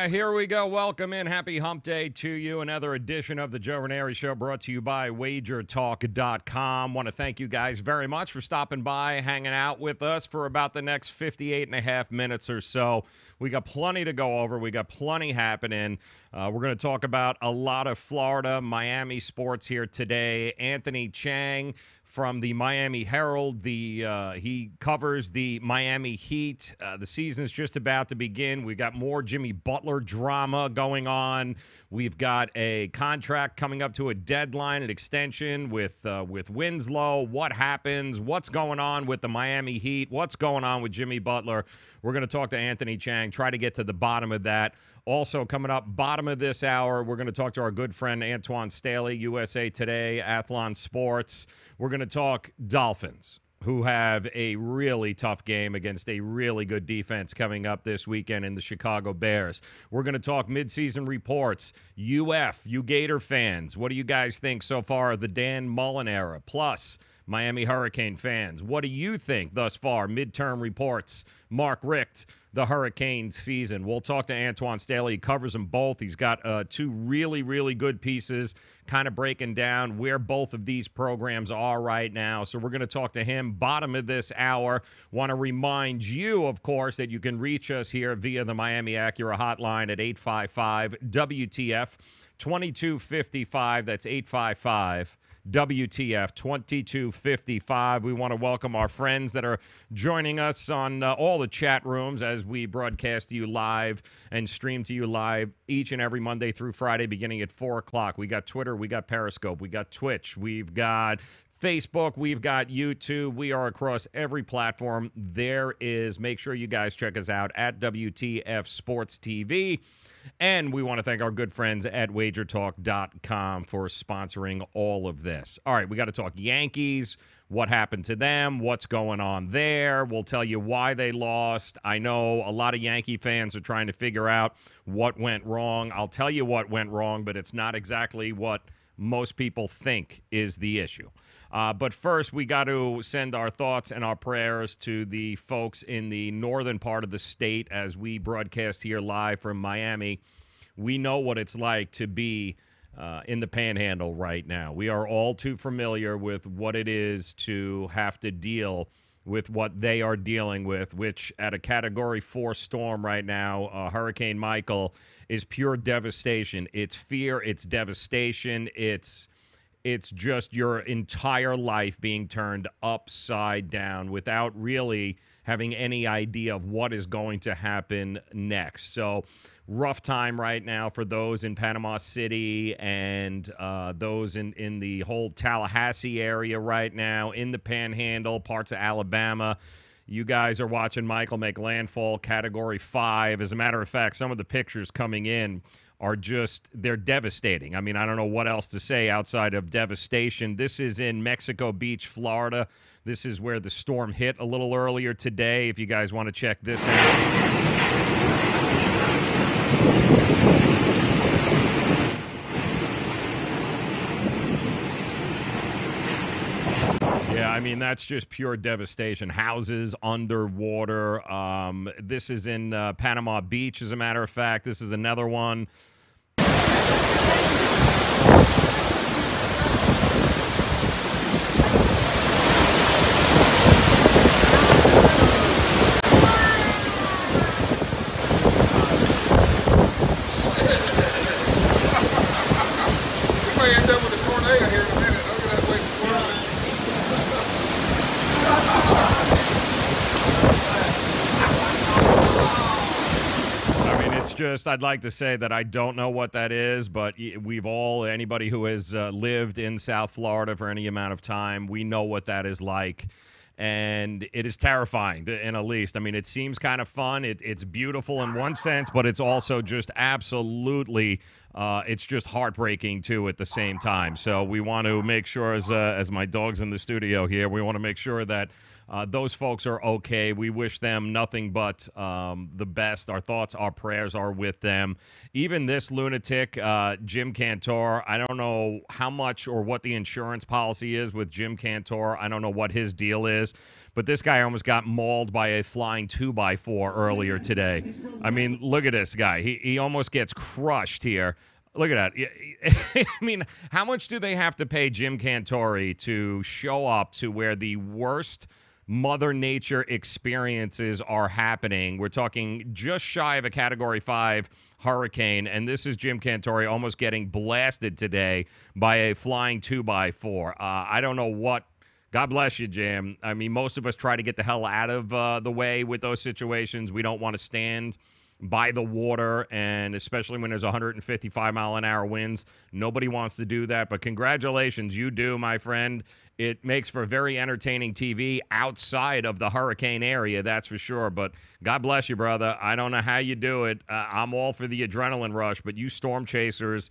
Yeah, here we go. Welcome in. Happy hump day to you. Another edition of the Joe Raineri Show brought to you by wagertalk.com. Want to thank you guys very much for stopping by, hanging out with us for about the next 58 and a half minutes or so. We got plenty to go over. We got plenty happening. We're going to talk about a lot of Florida, Miami sports here today. Anthony Chang from the Miami Herald. He covers the Miami Heat. The season's just about to begin. We've got more Jimmy Butler drama going on. We've got a contract coming up to a deadline, an extension with Winslow. What happens? What's going on with the Miami Heat? What's going on with Jimmy Butler? We're going to talk to Anthony Chang, try to get to the bottom of that. Also coming up, bottom of this hour, we're going to talk to our good friend Antoine Staley, USA Today, Athlon Sports. We're going to talk Dolphins, who have a really tough game against a really good defense coming up this weekend in the Chicago Bears. We're going to talk midseason reports, you Gator fans. What do you guys think so far of the Dan Mullen era? Plus, Miami Hurricane fans, what do you think thus far? Midterm reports, Mark Richt, the Hurricane season. We'll talk to Antoine Staley. He covers them both. He's got two really, really good pieces kind of breaking down where both of these programs are right now. So we're going to talk to him bottom of this hour. Want to remind you, of course, that you can reach us here via the Miami Acura hotline at 855-WTF 2255. That's 855 WTF 2255. We want to welcome our friends that are joining us on all the chat rooms as we broadcast to you live and stream to you live each and every Monday through Friday beginning at 4 o'clock. We got Twitter, we got Periscope, we got Twitch, we've got Facebook, we've got YouTube. We are across every platform there is. Make sure you guys check us out at WTF Sports TV. And we want to thank our good friends at wagertalk.com for sponsoring all of this. All right, we got to talk Yankees, what happened to them, what's going on there. We'll tell you why they lost. I know a lot of Yankee fans are trying to figure out what went wrong. I'll tell you what went wrong, but it's not exactly what most people think is the issue. But first, we got to send our thoughts and our prayers to the folks in the northern part of the state as we broadcast here live from Miami. We know what it's like to be in the Panhandle right now. We are all too familiar with what it is to have to deal with what they are dealing with, which at a Category 4 storm right now, Hurricane Michael, is pure devastation. It's fear, it's devastation, it's just your entire life being turned upside down without really having any idea of what is going to happen next. So rough time right now for those in Panama City and those in the whole Tallahassee area right now, in the Panhandle, parts of Alabama. You guys are watching Michael make landfall, Category 5. As a matter of fact, some of the pictures coming in are just, they're devastating. I mean, I don't know what else to say outside of devastation. This is in Mexico Beach, Florida. This is where the storm hit a little earlier today, if you guys want to check this out. Yeah, I mean, that's just pure devastation. Houses underwater. This is in Panama Beach, as a matter of fact. This is another one. I'd like to say that I don't know what that is, but we've all, anybody who has lived in South Florida for any amount of time, we know what that is like. And it is terrifying, in at least. I mean, it seems kind of fun. It's beautiful in one sense, but it's also just absolutely, it's just heartbreaking, too, at the same time. So we want to make sure, as my dog's in the studio here, we want to make sure that those folks are okay. We wish them nothing but the best. Our thoughts, our prayers are with them. Even this lunatic, Jim Cantor, I don't know how much or what the insurance policy is with Jim Cantor. I don't know what his deal is, but this guy almost got mauled by a flying 2x4 earlier today. I mean, look at this guy. He almost gets crushed here. Look at that. I mean, how much do they have to pay Jim Cantori to show up to where the worst Mother Nature experiences are happening? We're talking just shy of a Category 5 hurricane, and this is Jim Cantori almost getting blasted today by a flying 2x4. I don't know what. God bless you, Jim. I mean, most of us try to get the hell out of the way with those situations. We don't want to stand by the water, and especially when there's 155-mile-an-hour winds. Nobody wants to do that, but congratulations, you do, my friend. It makes for very entertaining TV outside of the hurricane area, that's for sure, but God bless you, brother. I don't know how you do it. I'm all for the adrenaline rush, but you storm chasers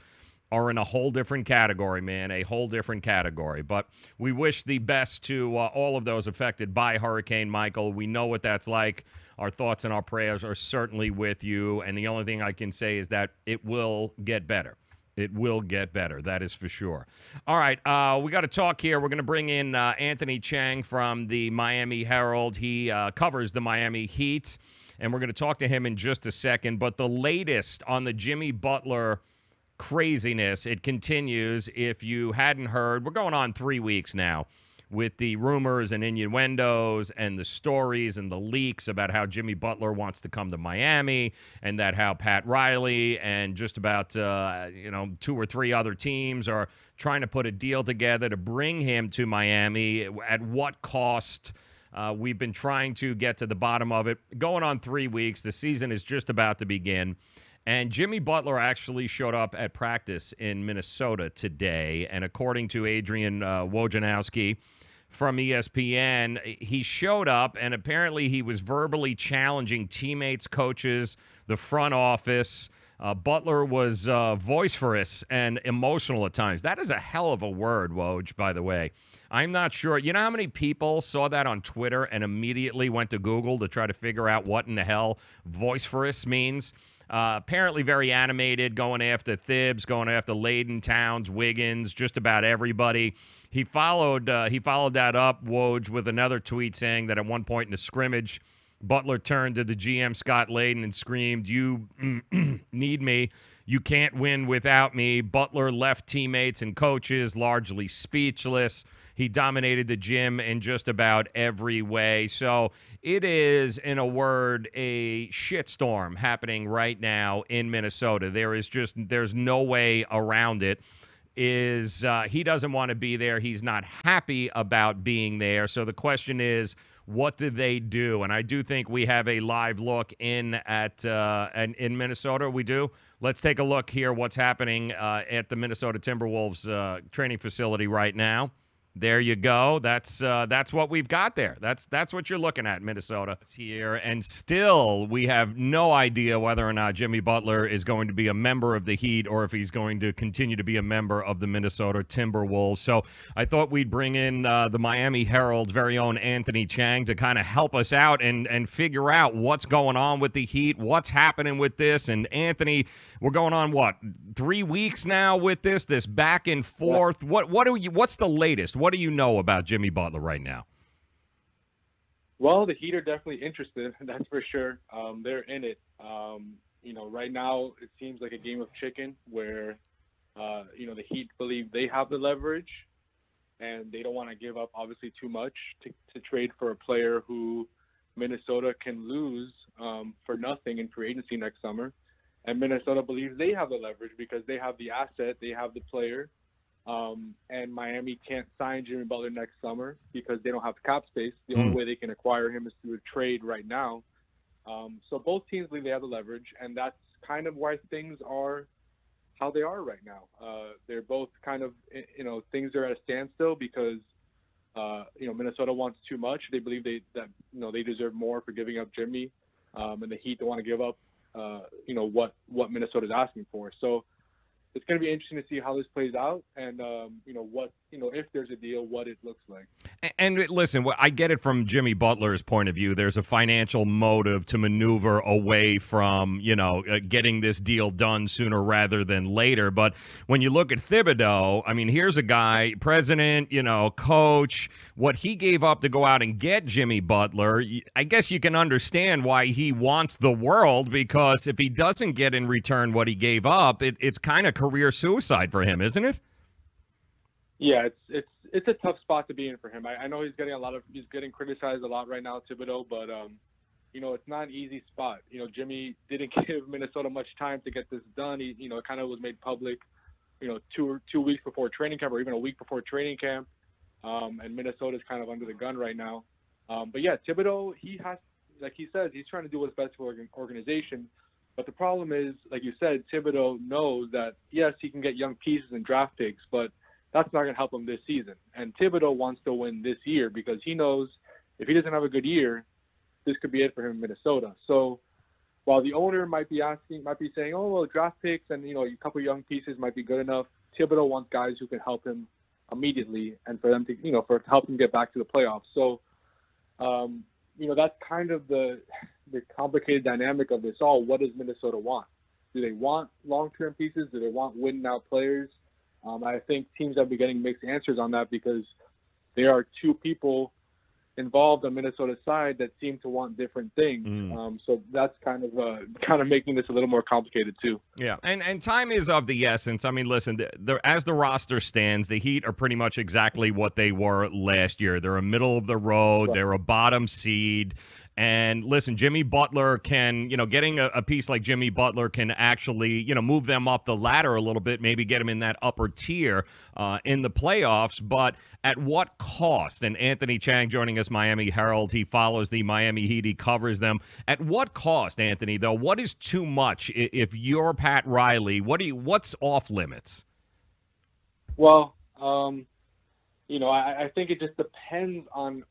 are in a whole different category, man, a whole different category. But we wish the best to all of those affected by Hurricane Michael. We know what that's like. Our thoughts and our prayers are certainly with you, and the only thing I can say is that it will get better. It will get better, that is for sure. All right, we got to talk here. We're going to bring in Anthony Chang from the Miami Herald. He covers the Miami Heat, and we're going to talk to him in just a second. But the latest on the Jimmy Butler craziness, it continues. If you hadn't heard, we're going on 3 weeks now with the rumors and innuendos and the stories and the leaks about how Jimmy Butler wants to come to Miami, and that how Pat Riley and just about 2 or 3 other teams are trying to put a deal together to bring him to Miami. At what cost? We've been trying to get to the bottom of it. Going on 3 weeks. The season is just about to begin. And Jimmy Butler actually showed up at practice in Minnesota today. And according to Adrian Wojnarowski from ESPN, he showed up, and apparently he was verbally challenging teammates, coaches, the front office. Butler was vociferous and emotional at times. That is a hell of a word, Woj, by the way. I'm not sure. You know how many people saw that on Twitter and immediately went to Google to try to figure out what in the hell vociferous means? Apparently very animated, going after Thibs, going after Layden, Towns, Wiggins, just about everybody. He followed that up, Woj, with another tweet saying that at one point in the scrimmage, Butler turned to the GM, Scott Layden, and screamed, "You need me. You can't win without me." Butler left teammates and coaches largely speechless. He dominated the gym in just about every way. So it is, in a word, a shitstorm happening right now in Minnesota. There's no way around it. He doesn't want to be there. He's not happy about being there. So the question is, what do they do? And I do think we have a live look in Minnesota. We do. Let's take a look here. What's happening at the Minnesota Timberwolves training facility right now. There you go. That's what we've got there. That's what you're looking at, Minnesota here. And still, we have no idea whether or not Jimmy Butler is going to be a member of the Heat or if he's going to continue to be a member of the Minnesota Timberwolves. So I thought we'd bring in the Miami Herald's very own Anthony Chang to kind of help us out and figure out what's going on with the Heat, what's happening with this. And Anthony, we're going on 3 weeks now with this back and forth. What's the latest? What do you know about Jimmy Butler right now? Well, the Heat are definitely interested. That's for sure. They're in it. Right now it seems like a game of chicken where, the Heat believe they have the leverage and they don't want to give up obviously too much to trade for a player who Minnesota can lose for nothing in free agency next summer. And Minnesota believes they have the leverage because they have the asset, they have the player. And Miami can't sign Jimmy Butler next summer because they don't have cap space. The only way they can acquire him is through a trade right now. So both teams believe they have the leverage, and that's kind of why things are how they are right now. They're both kind of, things are at a standstill because, Minnesota wants too much. They believe they deserve more for giving up Jimmy, and the Heat don't want to give up, what Minnesota's asking for. So it's going to be interesting to see how this plays out, and what if there's a deal, what it looks like. And listen, I get it from Jimmy Butler's point of view. There's a financial motive to maneuver away from getting this deal done sooner rather than later. But when you look at Thibodeau, I mean, here's a guy, president, coach, what he gave up to go out and get Jimmy Butler. I guess you can understand why he wants the world, because if he doesn't get in return what he gave up, it's kind of career suicide for him, isn't it? Yeah, it's a tough spot to be in for him. I know he's getting criticized a lot right now, Thibodeau, but it's not an easy spot. Jimmy didn't give Minnesota much time to get this done. He it kind of was made public, 2 weeks before training camp, or even a week before training camp. And Minnesota's kind of under the gun right now. But yeah, Thibodeau, he has, like he says, he's trying to do what's best for the organization. But the problem is, like you said, Thibodeau knows that, yes, he can get young pieces and draft picks, but that's not going to help him this season. And Thibodeau wants to win this year because he knows if he doesn't have a good year, this could be it for him in Minnesota. So while the owner might be saying, oh, well, draft picks and, a couple of young pieces might be good enough, Thibodeau wants guys who can help him immediately and for them to, to help him get back to the playoffs. So, that's kind of the complicated dynamic of this all. What does Minnesota want? Do they want long-term pieces? Do they want win-now players? I think teams have been getting mixed answers on that because there are two people involved on Minnesota's side that seem to want different things. So that's kind of making this a little more complicated too. Yeah, and time is of the essence. I mean, listen, as the roster stands, the Heat are pretty much exactly what they were last year. They're a middle of the road. Right. They're a bottom seed. And listen, Jimmy Butler can, getting a piece like Jimmy Butler can actually, move them up the ladder a little bit, maybe get them in that upper tier in the playoffs. But at what cost? And Anthony Chang joining us, Miami Herald. He follows the Miami Heat. He covers them. At what cost, Anthony, though? What is too much if you're Pat Riley? What's off limits? Well, I think it just depends on.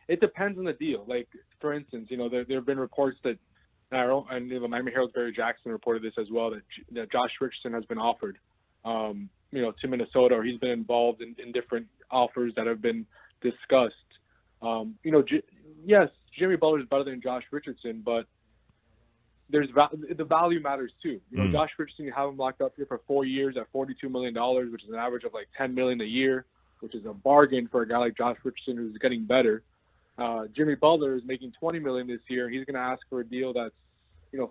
It depends on the deal. Like, for instance, there have been reports that, and Miami Herald's Barry Jackson reported this as well, that Josh Richardson has been offered, to Minnesota, or he's been involved in different offers that have been discussed. Yes, Jimmy Butler is better than Josh Richardson, but the value matters too. Josh Richardson, you have him locked up here for 4 years at $42 million, which is an average of like $10 million a year, which is a bargain for a guy like Josh Richardson who's getting better. Jimmy Butler is making $20 million this year. He's going to ask for a deal that's,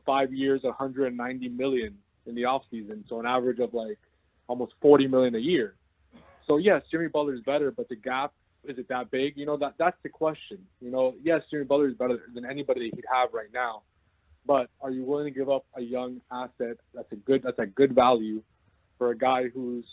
5 years, $190 million in the offseason. So an average of like almost $40 million a year. So yes, Jimmy Butler is better, but the gap, is it that big? That's the question. Yes, Jimmy Butler is better than anybody he'd have right now, but are you willing to give up a young asset that's a good value for a guy who's,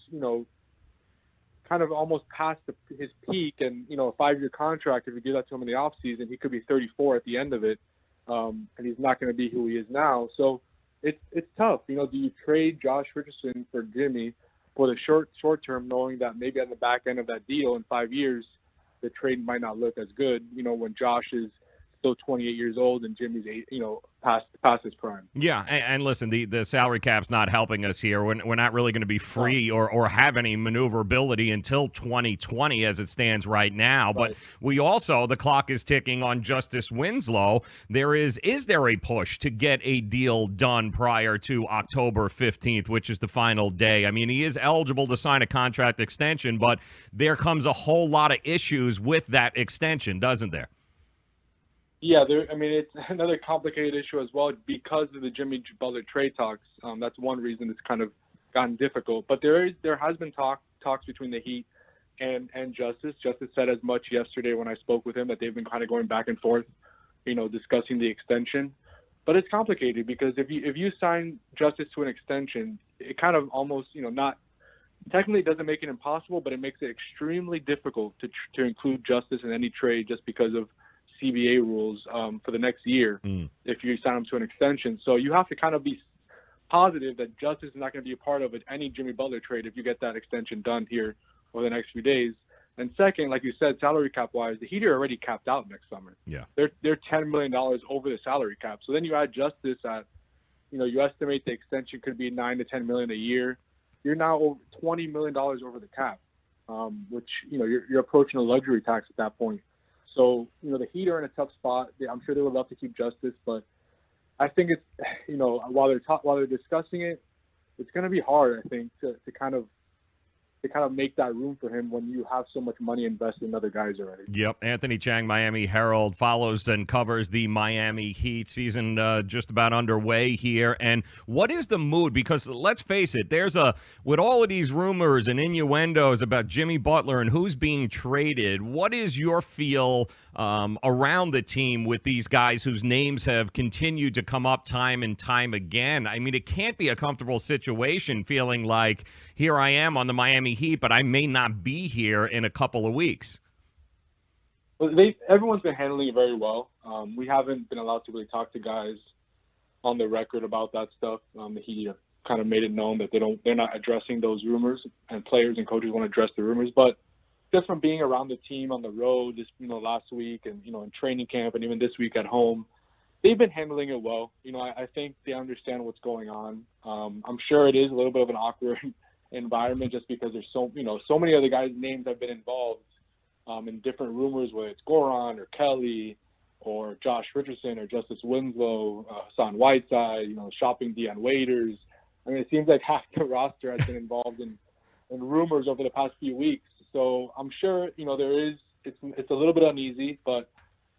kind of almost past his peak, and a 5-year contract? If you give that to him in the offseason, he could be 34 at the end of it, and he's not going to be who he is now. So it's tough. Do you trade Josh Richardson for Jimmy for the short term, knowing that maybe on the back end of that deal in 5 years, the trade might not look as good? When Josh is still 28 years old and Jimmy's past his prime. Yeah, and listen, the salary cap's not helping us here. We're not really going to be free or have any maneuverability until 2020 as it stands right now. But we also, the clock is ticking on Justice Winslow. Is there a push to get a deal done prior to October 15th, which is the final day? I mean, he is eligible to sign a contract extension, but there comes a whole lot of issues with that extension, doesn't there? Yeah, it's another complicated issue as well because of the Jimmy Butler trade talks. That's one reason it's kind of gotten difficult. But there has been talks between the Heat and Justice. Justice said as much yesterday when I spoke with him, that they've been kind of going back and forth, discussing the extension. But it's complicated because if you sign Justice to an extension, it kind of almost not technically doesn't make it impossible, but it makes it extremely difficult to include Justice in any trade just because of CBA rules for the next year if you sign him to an extension. So you have to kind of be positive that Justice is not going to be a part of any Jimmy Butler trade if you get that extension done here over the next few days. And second, like you said, salary cap wise, the Heat are already capped out next summer. Yeah, they're $10 million over the salary cap. So then you add Justice at you estimate the extension could be $9 to $10 million a year. You're now over $20 million over the cap, which you're approaching a luxury tax at that point. So the Heat are in a tough spot. I'm sure they would love to keep Justice, but I think it's while they're discussing it, it's going to be hard. I think to kind of make that room for him when you have so much money invested in other guys already. Yep. Anthony Chang, Miami Herald, follows and covers the Miami Heat season just about underway here. And what is the mood? Because let's face it, with all of these rumors and innuendos about Jimmy Butler and who's being traded, what is your feel around the team with these guys whose names have continued to come up time and time again? I mean, it can't be a comfortable situation feeling like, here I am on the Miami Heat, but I may not be here in a couple of weeks. Well, everyone's been handling it very well. We haven't been allowed to really talk to guys on the record about that stuff. The Heat have kind of made it known that they're not addressing those rumors, and players and coaches won't address the rumors. But just from being around the team on the road, just last week and in training camp and even this week at home, they've been handling it well. I think they understand what's going on. I'm sure it is a little bit of an awkward environment just because there's so many other guys' names have been involved in different rumors, whether it's Goran or Kelly or Josh Richardson or Justice Winslow, Hassan Whiteside, shopping Deion Waiters. I mean, it seems like half the roster has been involved in rumors over the past few weeks. So I'm sure it's a little bit uneasy, but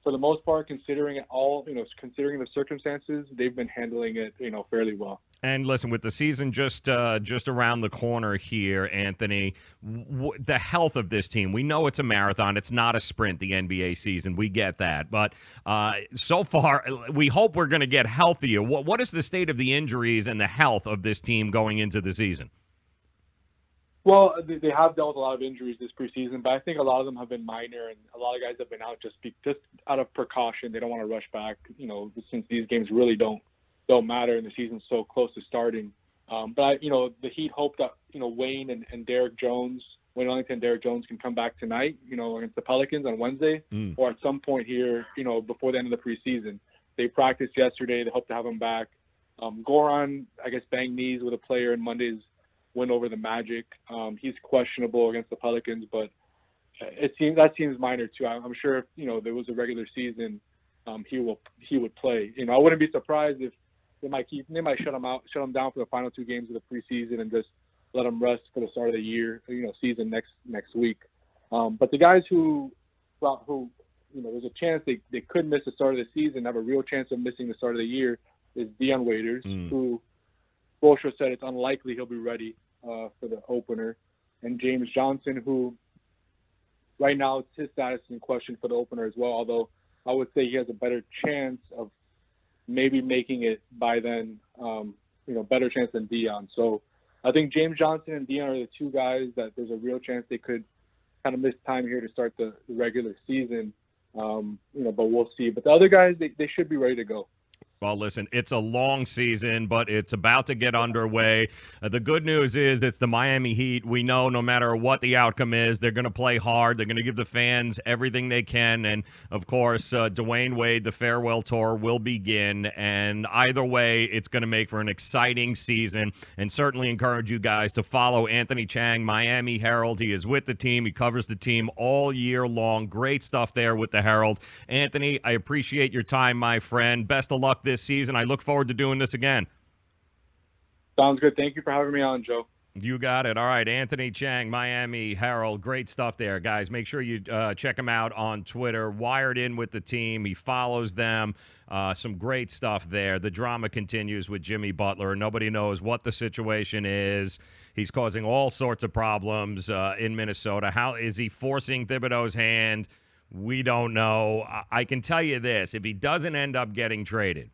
for the most part, considering it all, considering the circumstances, they've been handling it, fairly well. And listen, with the season just around the corner here, Anthony, the health of this team, we know it's a marathon. It's not a sprint, the NBA season. We get that. But so far, we hope we're going to get healthier. What is the state of the injuries and the health of this team going into the season? Well, they have dealt with a lot of injuries this preseason, but I think a lot of them have been minor, and a lot of guys have been out just out of precaution. They don't want to rush back, since these games really don't matter and the season's so close to starting. But the Heat hope that Wayne and Derek Jones, Wayne Ellington and Derek Jones can come back tonight, against the Pelicans on Wednesday, or at some point here, before the end of the preseason. They practiced yesterday. They hope to have him back. Goran, I guess, banged knees with a player in Monday's win over the Magic. He's questionable against the Pelicans, but that seems minor too. I'm sure if there was a regular season, he would play. I wouldn't be surprised if they might shut him down for the final two games of the preseason and just let him rest for the start of the year, season next week. But the guys who there's a chance they could miss the start of the season, have a real chance of missing the start of the year, is Deion Waiters, who Bolsher said it's unlikely he'll be ready for the opener, and James Johnson, who right now his status is in question for the opener as well, although I would say he has a better chance of maybe making it by then, better chance than Deion. So I think James Johnson and Deion are the two guys that there's a real chance they could kind of miss time here to start the regular season, but we'll see. But the other guys, they should be ready to go. Well, listen, it's a long season, but it's about to get underway. The good news is it's the Miami Heat. We know no matter what the outcome is, they're going to play hard. They're going to give the fans everything they can. And, of course, Dwayne Wade, the farewell tour, will begin. And either way, it's going to make for an exciting season, and certainly encourage you guys to follow Anthony Chang, Miami Herald. He is with the team. He covers the team all year long. Great stuff there with the Herald. Anthony, I appreciate your time, my friend. Best of luck this season. I look forward to doing this again. Sounds good. Thank you for having me on, Joe. You got it. All right, Anthony Chang, Miami Herald. Great stuff there, guys. Make sure you check him out on Twitter. Wired in with the team. He follows them. Some great stuff there. The drama continues with Jimmy Butler. Nobody knows what the situation is. He's causing all sorts of problems in Minnesota. How is he forcing Thibodeau's hand? We don't know. I can tell you this. If he doesn't end up getting traded,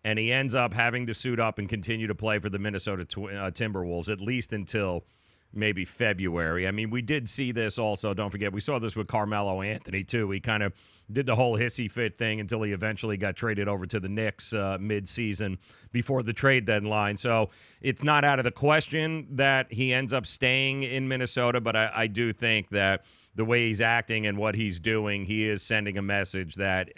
and he ends up having to suit up and continue to play for the Minnesota Timberwolves, at least until maybe February. I mean, we did see this also. Don't forget, we saw this with Carmelo Anthony, too. He kind of did the whole hissy fit thing until he eventually got traded over to the Knicks mid-season before the trade deadline. So it's not out of the question that he ends up staying in Minnesota, but I do think that the way he's acting and what he's doing, he is sending a message that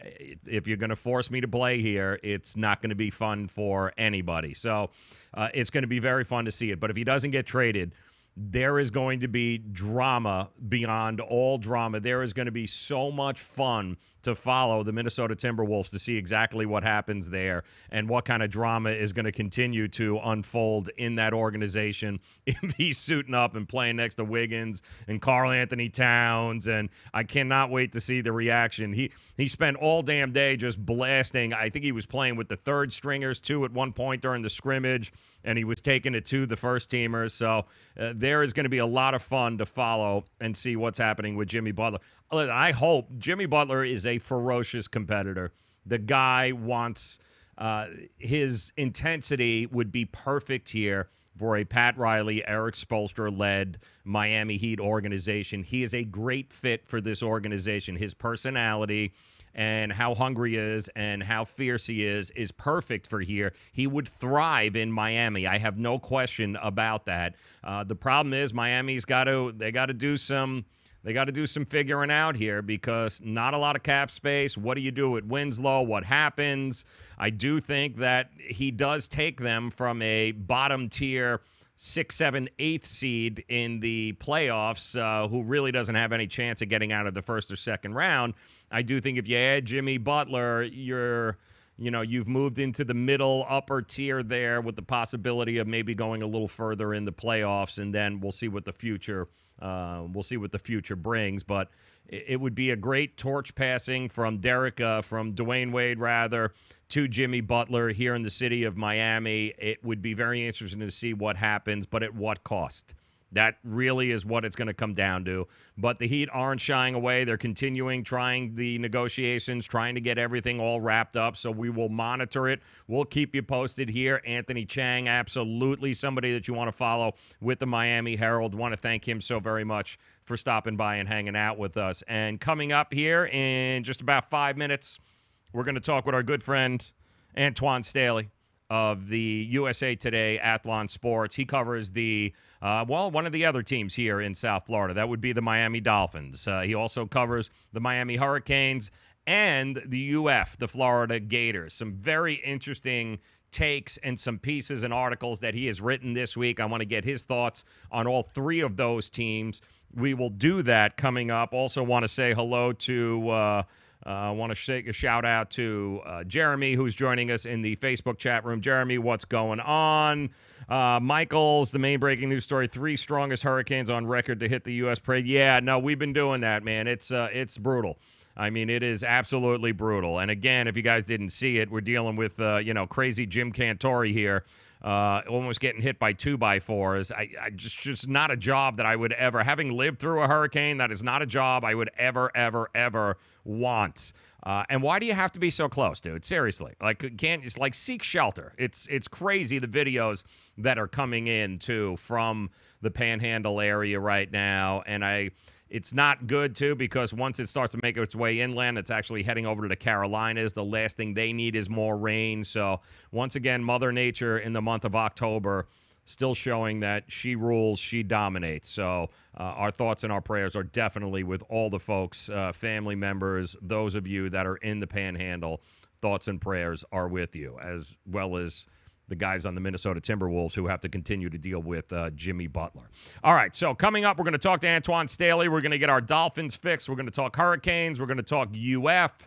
if you're going to force me to play here, it's not going to be fun for anybody. So it's going to be very fun to see it. But if he doesn't get traded, there is going to be drama beyond all drama. There is going to be so much fun to follow the Minnesota Timberwolves to see exactly what happens there and what kind of drama is going to continue to unfold in that organization if he's suiting up and playing next to Wiggins and Karl Anthony Towns. And I cannot wait to see the reaction. He spent all damn day just blasting. I think he was playing with the third stringers, too, at one point during the scrimmage, and he was taking it to the first teamers. So there is going to be a lot of fun to follow and see what's happening with Jimmy Butler. I hope Jimmy Butler is a ferocious competitor. The guy wants his intensity would be perfect here for a Pat Riley, Eric Spoelstra-led Miami Heat organization. He is a great fit for this organization. His personality and how hungry he is and how fierce he is perfect for here. He would thrive in Miami. I have no question about that. The problem is Miami's got to do some figuring out here because not a lot of cap space. What do you do at Winslow? What happens? I do think that he does take them from a bottom tier 6, 7, 8th seed in the playoffs, who really doesn't have any chance of getting out of the first or second round. I do think if you add Jimmy Butler, you've moved into the middle upper tier there with the possibility of maybe going a little further in the playoffs, and then we'll see what the future brings. But it would be a great torch passing from Dwayne Wade rather, to Jimmy Butler here in the city of Miami. It would be very interesting to see what happens, but at what cost? That really is what it's going to come down to. But the Heat aren't shying away. They're trying the negotiations, trying to get everything all wrapped up. So we will monitor it. We'll keep you posted here. Anthony Chang, absolutely somebody that you want to follow with the Miami Herald. Want to thank him so very much for stopping by and hanging out with us. And coming up here in just about 5 minutes, we're going to talk with our good friend Antoine Staley of the USA Today Athlon Sports. He covers one of the other teams here in South Florida. That would be the Miami Dolphins. He also covers the Miami Hurricanes and the the Florida Gators. Some very interesting takes and some pieces and articles that he has written this week. I want to get his thoughts on all three of those teams. We will do that coming up. Also want to say hello to I want to shake a shout out to Jeremy, who's joining us in the Facebook chat room. Jeremy, what's going on? Michael's the main breaking news story: 3 strongest hurricanes on record to hit the U.S. parade. Yeah, no, we've been doing that, man. It's brutal. I mean, it is absolutely brutal. And again, if you guys didn't see it, we're dealing with crazy Jim Cantori here. Almost getting hit by 2x4s. I just not a job that I would ever, having lived through a hurricane, that is not a job I would ever want. And why do you have to be so close, dude? Seriously, seek shelter. It's crazy the videos that are coming in too from the Panhandle area right now, and it's not good, too, because once it starts to make its way inland, it's actually heading over to the Carolinas. The last thing they need is more rain. So, once again, Mother Nature in the month of October still showing that she rules, she dominates. So, our thoughts and our prayers are definitely with all the folks, family members, those of you that are in the Panhandle. Thoughts and prayers are with you, as well as the guys on the Minnesota Timberwolves who have to continue to deal with Jimmy Butler. All right, so coming up, we're going to talk to Antoine Staley. We're going to get our Dolphins fix. We're going to talk Hurricanes. We're going to talk UF.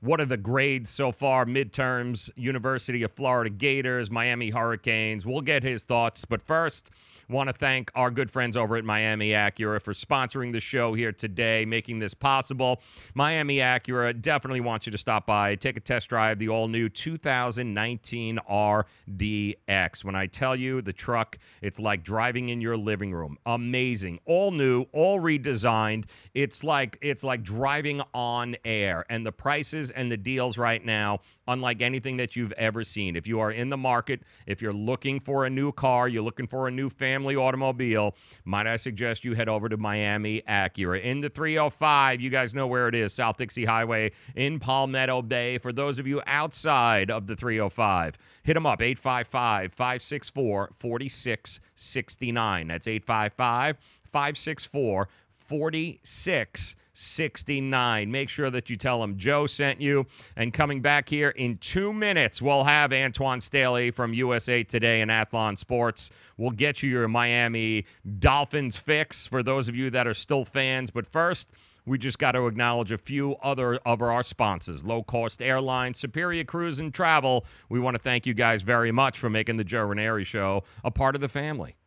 What are the grades so far? Midterms, University of Florida Gators, Miami Hurricanes. We'll get his thoughts. But first, want to thank our good friends over at Miami Acura for sponsoring the show here today, making this possible. Miami Acura definitely wants you to stop by, take a test drive, the all-new 2019 RDX. When I tell you the truck, it's like driving in your living room. Amazing. All new, all redesigned. It's like driving on air. And the prices and the deals right now, unlike anything that you've ever seen. If you are in the market, if you're looking for a new car, you're looking for a new family automobile, might I suggest you head over to Miami Acura. In the 305, you guys know where it is, South Dixie Highway in Palmetto Bay. For those of you outside of the 305, hit them up, 855-564-4669. That's 855-564-4669. 4669. Make sure that you tell them Joe sent you. And coming back here in 2 minutes, we'll have Antoine Staley from USA Today and Athlon Sports. We'll get you your Miami Dolphins fix for those of you that are still fans. But first, we just got to acknowledge a few other of our sponsors. Low Cost Airlines, Superior Cruise and Travel. We want to thank you guys very much for making the Joe Raineri Show a part of the family.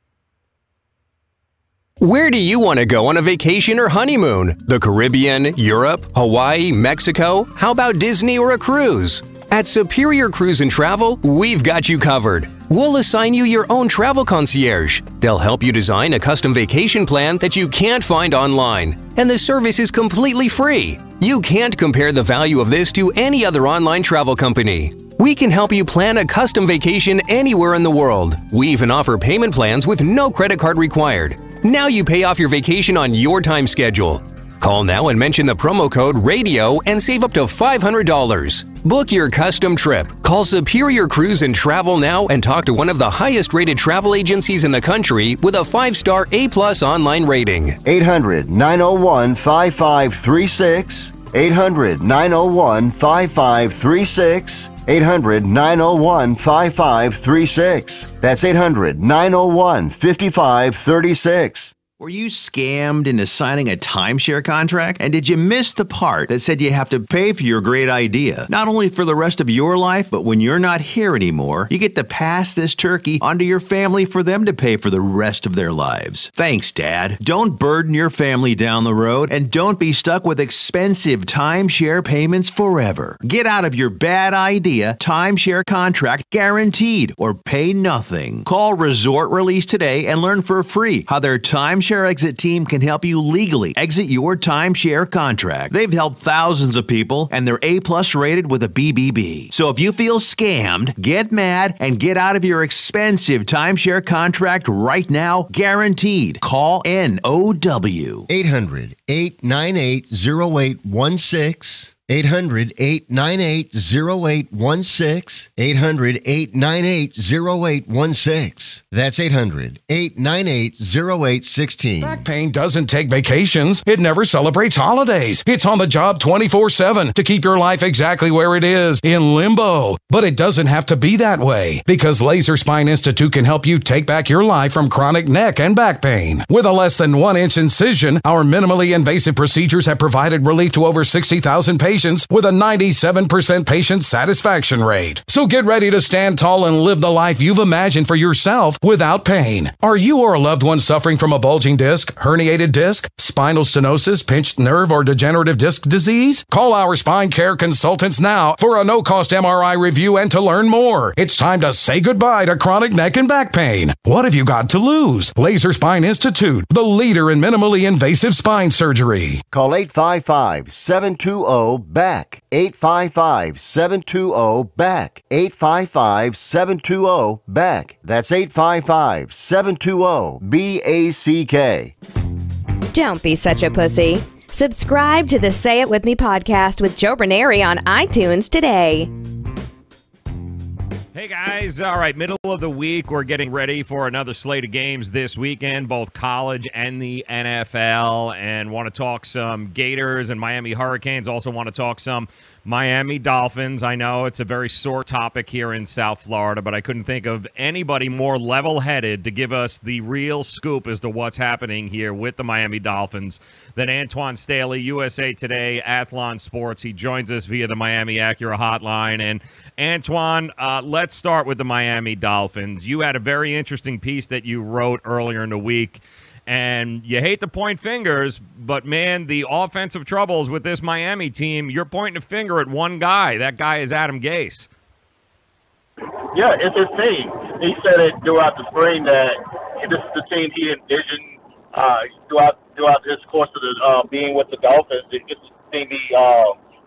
Where do you want to go on a vacation or honeymoon? The Caribbean, Europe, Hawaii, Mexico? How about Disney or a cruise? At Superior Cruise and Travel, we've got you covered. We'll assign you your own travel concierge. They'll help you design a custom vacation plan that you can't find online. And the service is completely free. You can't compare the value of this to any other online travel company. We can help you plan a custom vacation anywhere in the world. We even offer payment plans with no credit card required. Now you pay off your vacation on your time schedule. Call now and mention the promo code RADIO and save up to $500. Book your custom trip. Call Superior Cruise and Travel now and talk to one of the highest rated travel agencies in the country with a 5-star A+ online rating. 800-901-5536. 800-901-5536. 800-901-5536. That's 800-901-5536. Were you scammed into signing a timeshare contract? And did you miss the part that said you have to pay for your great idea? Not only for the rest of your life, but when you're not here anymore, you get to pass this turkey onto your family for them to pay for the rest of their lives. Thanks, Dad. Don't burden your family down the road, and don't be stuck with expensive timeshare payments forever. Get out of your bad idea timeshare contract guaranteed, or pay nothing. Call Resort Release today and learn for free how their timeshare exit team can help you legally exit your timeshare contract. They've helped thousands of people, and they're A+ rated with a BBB. So if you feel scammed, get mad and get out of your expensive timeshare contract right now, guaranteed. Call NOW. 800-898-0816. 800-898-0816. 800-898-0816. That's 800-898-0816. Back pain doesn't take vacations. It never celebrates holidays. It's on the job 24/7 to keep your life exactly where it is, in limbo. But it doesn't have to be that way, because Laser Spine Institute can help you take back your life from chronic neck and back pain. With a less than 1-inch incision, our minimally invasive procedures have provided relief to over 60,000 patients with a 97% patient satisfaction rate. So get ready to stand tall and live the life you've imagined for yourself without pain. Are you or a loved one suffering from a bulging disc, herniated disc, spinal stenosis, pinched nerve, or degenerative disc disease? Call our spine care consultants now for a no-cost MRI review and to learn more. It's time to say goodbye to chronic neck and back pain. What have you got to lose? Laser Spine Institute, the leader in minimally invasive spine surgery. Call 855-720-BACK. 855-720-BACK. 855-720-BACK. That's 855-720-BACK. Don't be such a pussy. Subscribe to the Say It With Me podcast with Joe Raineri on iTunes today. Hey guys, all right, middle of the week, we're getting ready for another slate of games this weekend, both college and the NFL, and want to talk some Gators and Miami Hurricanes, also want to talk some Miami Dolphins. I know it's a very sore topic here in South Florida, but I couldn't think of anybody more level-headed to give us the real scoop as to what's happening here with the Miami Dolphins than Antoine Staley, USA Today, Athlon Sports. He joins us via the Miami Acura hotline. And Antoine, let's start with the Miami Dolphins. You had a very interesting piece that you wrote earlier in the week, and you hate to point fingers, but, man, the offensive troubles with this Miami team, you're pointing a finger at one guy. That guy is Adam Gase. Yeah, it's his team. He said it throughout the spring that this is the team he envisioned throughout his course of the being with the Dolphins. It's the team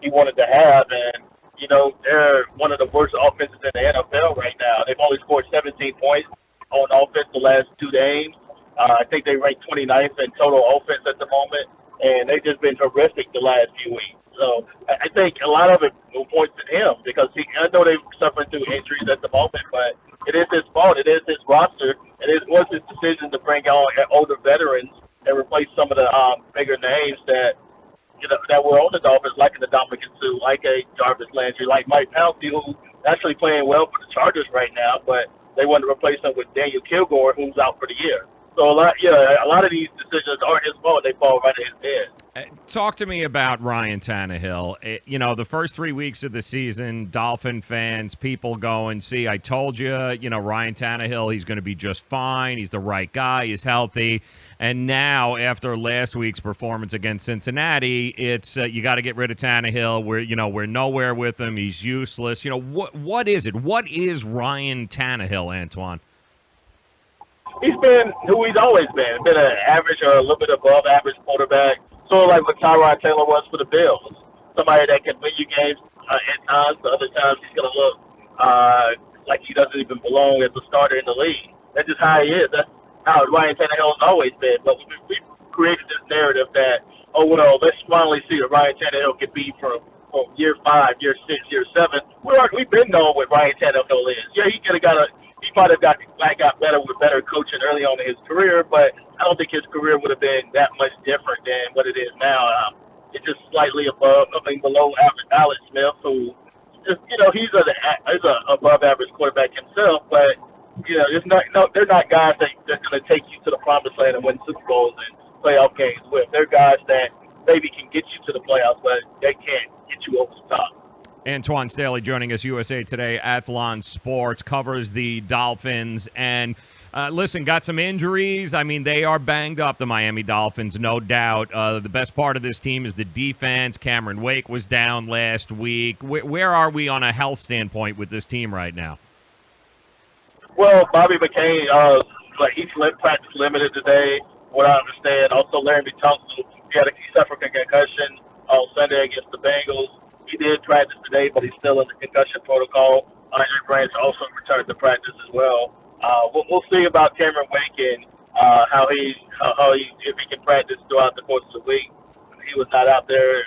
he wanted to have, and you know, they're one of the worst offenses in the NFL right now. They've only scored 17 points on offense the last 2 games. I think they rank 29th in total offense at the moment, and they've just been horrific the last few weeks. So I think a lot of it points to him because I know they're suffering through injuries at the moment, but it is his fault. It is his roster. Was his decision to bring on older veterans and and replace some of the bigger names that that were on the Dolphins, like in the Dominican Sue, like a Jarvis Landry, like Mike Pouncey, who's actually playing well for the Chargers right now, but they want to replace him with Daniel Kilgore, who's out for the year. So a lot of these decisions aren't his fault; they fall right in his head. Talk to me about Ryan Tannehill. The first 3 weeks of the season, Dolphin fans, people going, see, I told you, Ryan Tannehill, he's going to be just fine. He's the right guy. He's healthy. And now, after last week's performance against Cincinnati, it's you got to get rid of Tannehill. We're nowhere with him. He's useless. What is it? What is Ryan Tannehill, Antoine? He's been who he's always been. Been an average or a little bit above average quarterback. Sort of like what Tyrod Taylor was for the Bills. Somebody that can win you games at times, but other times he's going to look like he doesn't even belong as a starter in the league. That's just how he is. That's how Ryan Tannehill has always been. But we created this narrative that, let's finally see what Ryan Tannehill can be from year 5, year 6, year 7. We've been knowing what Ryan Tannehill is. Yeah, he might have got better with better coaching early on in his career, but I don't think his career would have been that much different than what it is now. It's just slightly below average Alex Smith, who just, he's an above average quarterback himself, but they're not guys that's going to take you to the promised land and win Super Bowls and playoff games with. They're guys that maybe can get you to the playoffs, but they can't get you over the top. Antoine Staley joining us, USA Today, Athlon Sports, covers the Dolphins. And listen, got some injuries. I mean, they are banged up, the Miami Dolphins, no doubt. The best part of this team is the defense. Cameron Wake was down last week. Where are we on a health standpoint with this team right now? Well, Bobby McCain, he's practice limited today, what I understand. Also, Larry Tunsil, he suffered a concussion on Sunday against the Bengals. He did practice today, but he's still in the concussion protocol. Andre Branch also returned to practice as well. We'll see about Cameron Wake and if he can practice throughout the course of the week. He was not out there,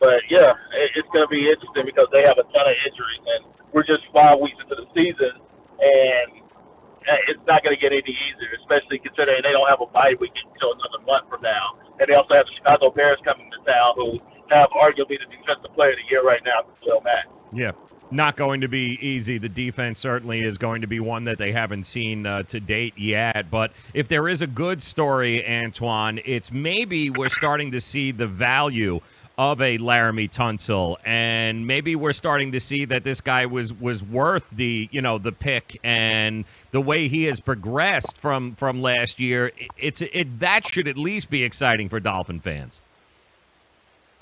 but yeah, it's going to be interesting because they have a ton of injuries, and we're just 5 weeks into the season, and it's not going to get any easier, especially considering they don't have a bye week until another month from now, and they also have the Chicago Bears coming to town, who have arguably the defensive player of the year right now, Khalil Mack. Yeah, not going to be easy. The defense certainly is going to be one that they haven't seen to date yet. But if there is a good story, Antoine, it's maybe we're starting to see the value of a Laramie Tunsil, and maybe we're starting to see that this guy was worth the the pick, and the way he has progressed from last year. That should at least be exciting for Dolphin fans.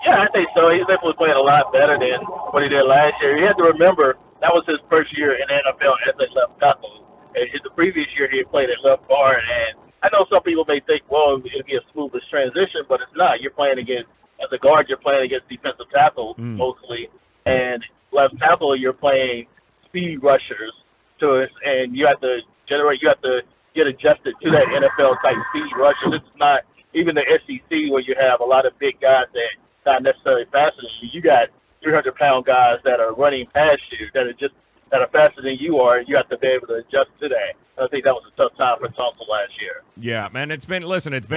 Yeah, I think so. He's definitely playing a lot better than what he did last year. You have to remember, that was his first year in the NFL as a left tackle. And the previous year, he had played at left guard. And I know some people may think, well, it'll be a smoothest transition, but it's not. You're playing against, as a guard, you're playing against defensive tackles mostly. And left tackle, you're playing speed rushers to it. And you have to get adjusted to that NFL-type speed rusher. It's not even the SEC where you have a lot of big guys that not necessarily faster than you. You got 300-pound guys that are running past you that are faster than you are, and you have to be able to adjust to that. I think that was a tough time for Tunsil last year. Yeah, man, it's been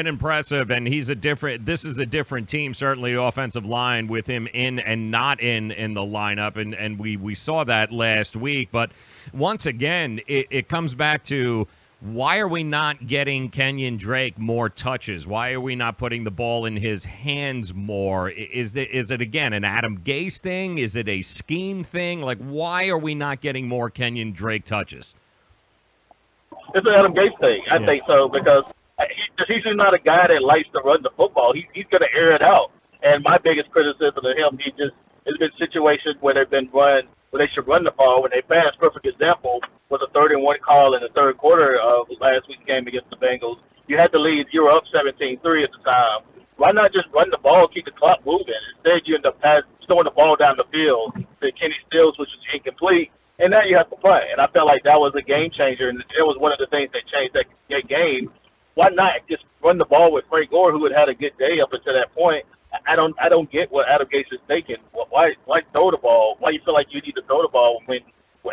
impressive, and this is a different team, certainly the offensive line with him in and not in the lineup, and we saw that last week. But once again, it comes back to, why are we not getting Kenyon Drake more touches? Why are we not putting the ball in his hands more? Is it again, an Adam Gase thing? Is it a scheme thing? Like, why are we not getting more Kenyon Drake touches? It's an Adam Gase thing. I think so, because he's not a guy that likes to run the football. He's going to air it out. And my biggest criticism of him, there's been situations where they've been run, where they should run the ball when they pass. Perfect example was a 3rd-and-1 call in the third quarter of last week's game against the Bengals. You had to lead. You were up 17-3 at the time. Why not just run the ball, keep the clock moving? Instead, you end up throwing the ball down the field to Kenny Stills, which was incomplete, and now you have to play. And I felt like that was a game changer, and it was one of the things that changed that game. Why not just run the ball with Frank Gore, who had had a good day up until that point? I don't get what Adam Gase is thinking. Why throw the ball? Why you feel like you need to throw the ball when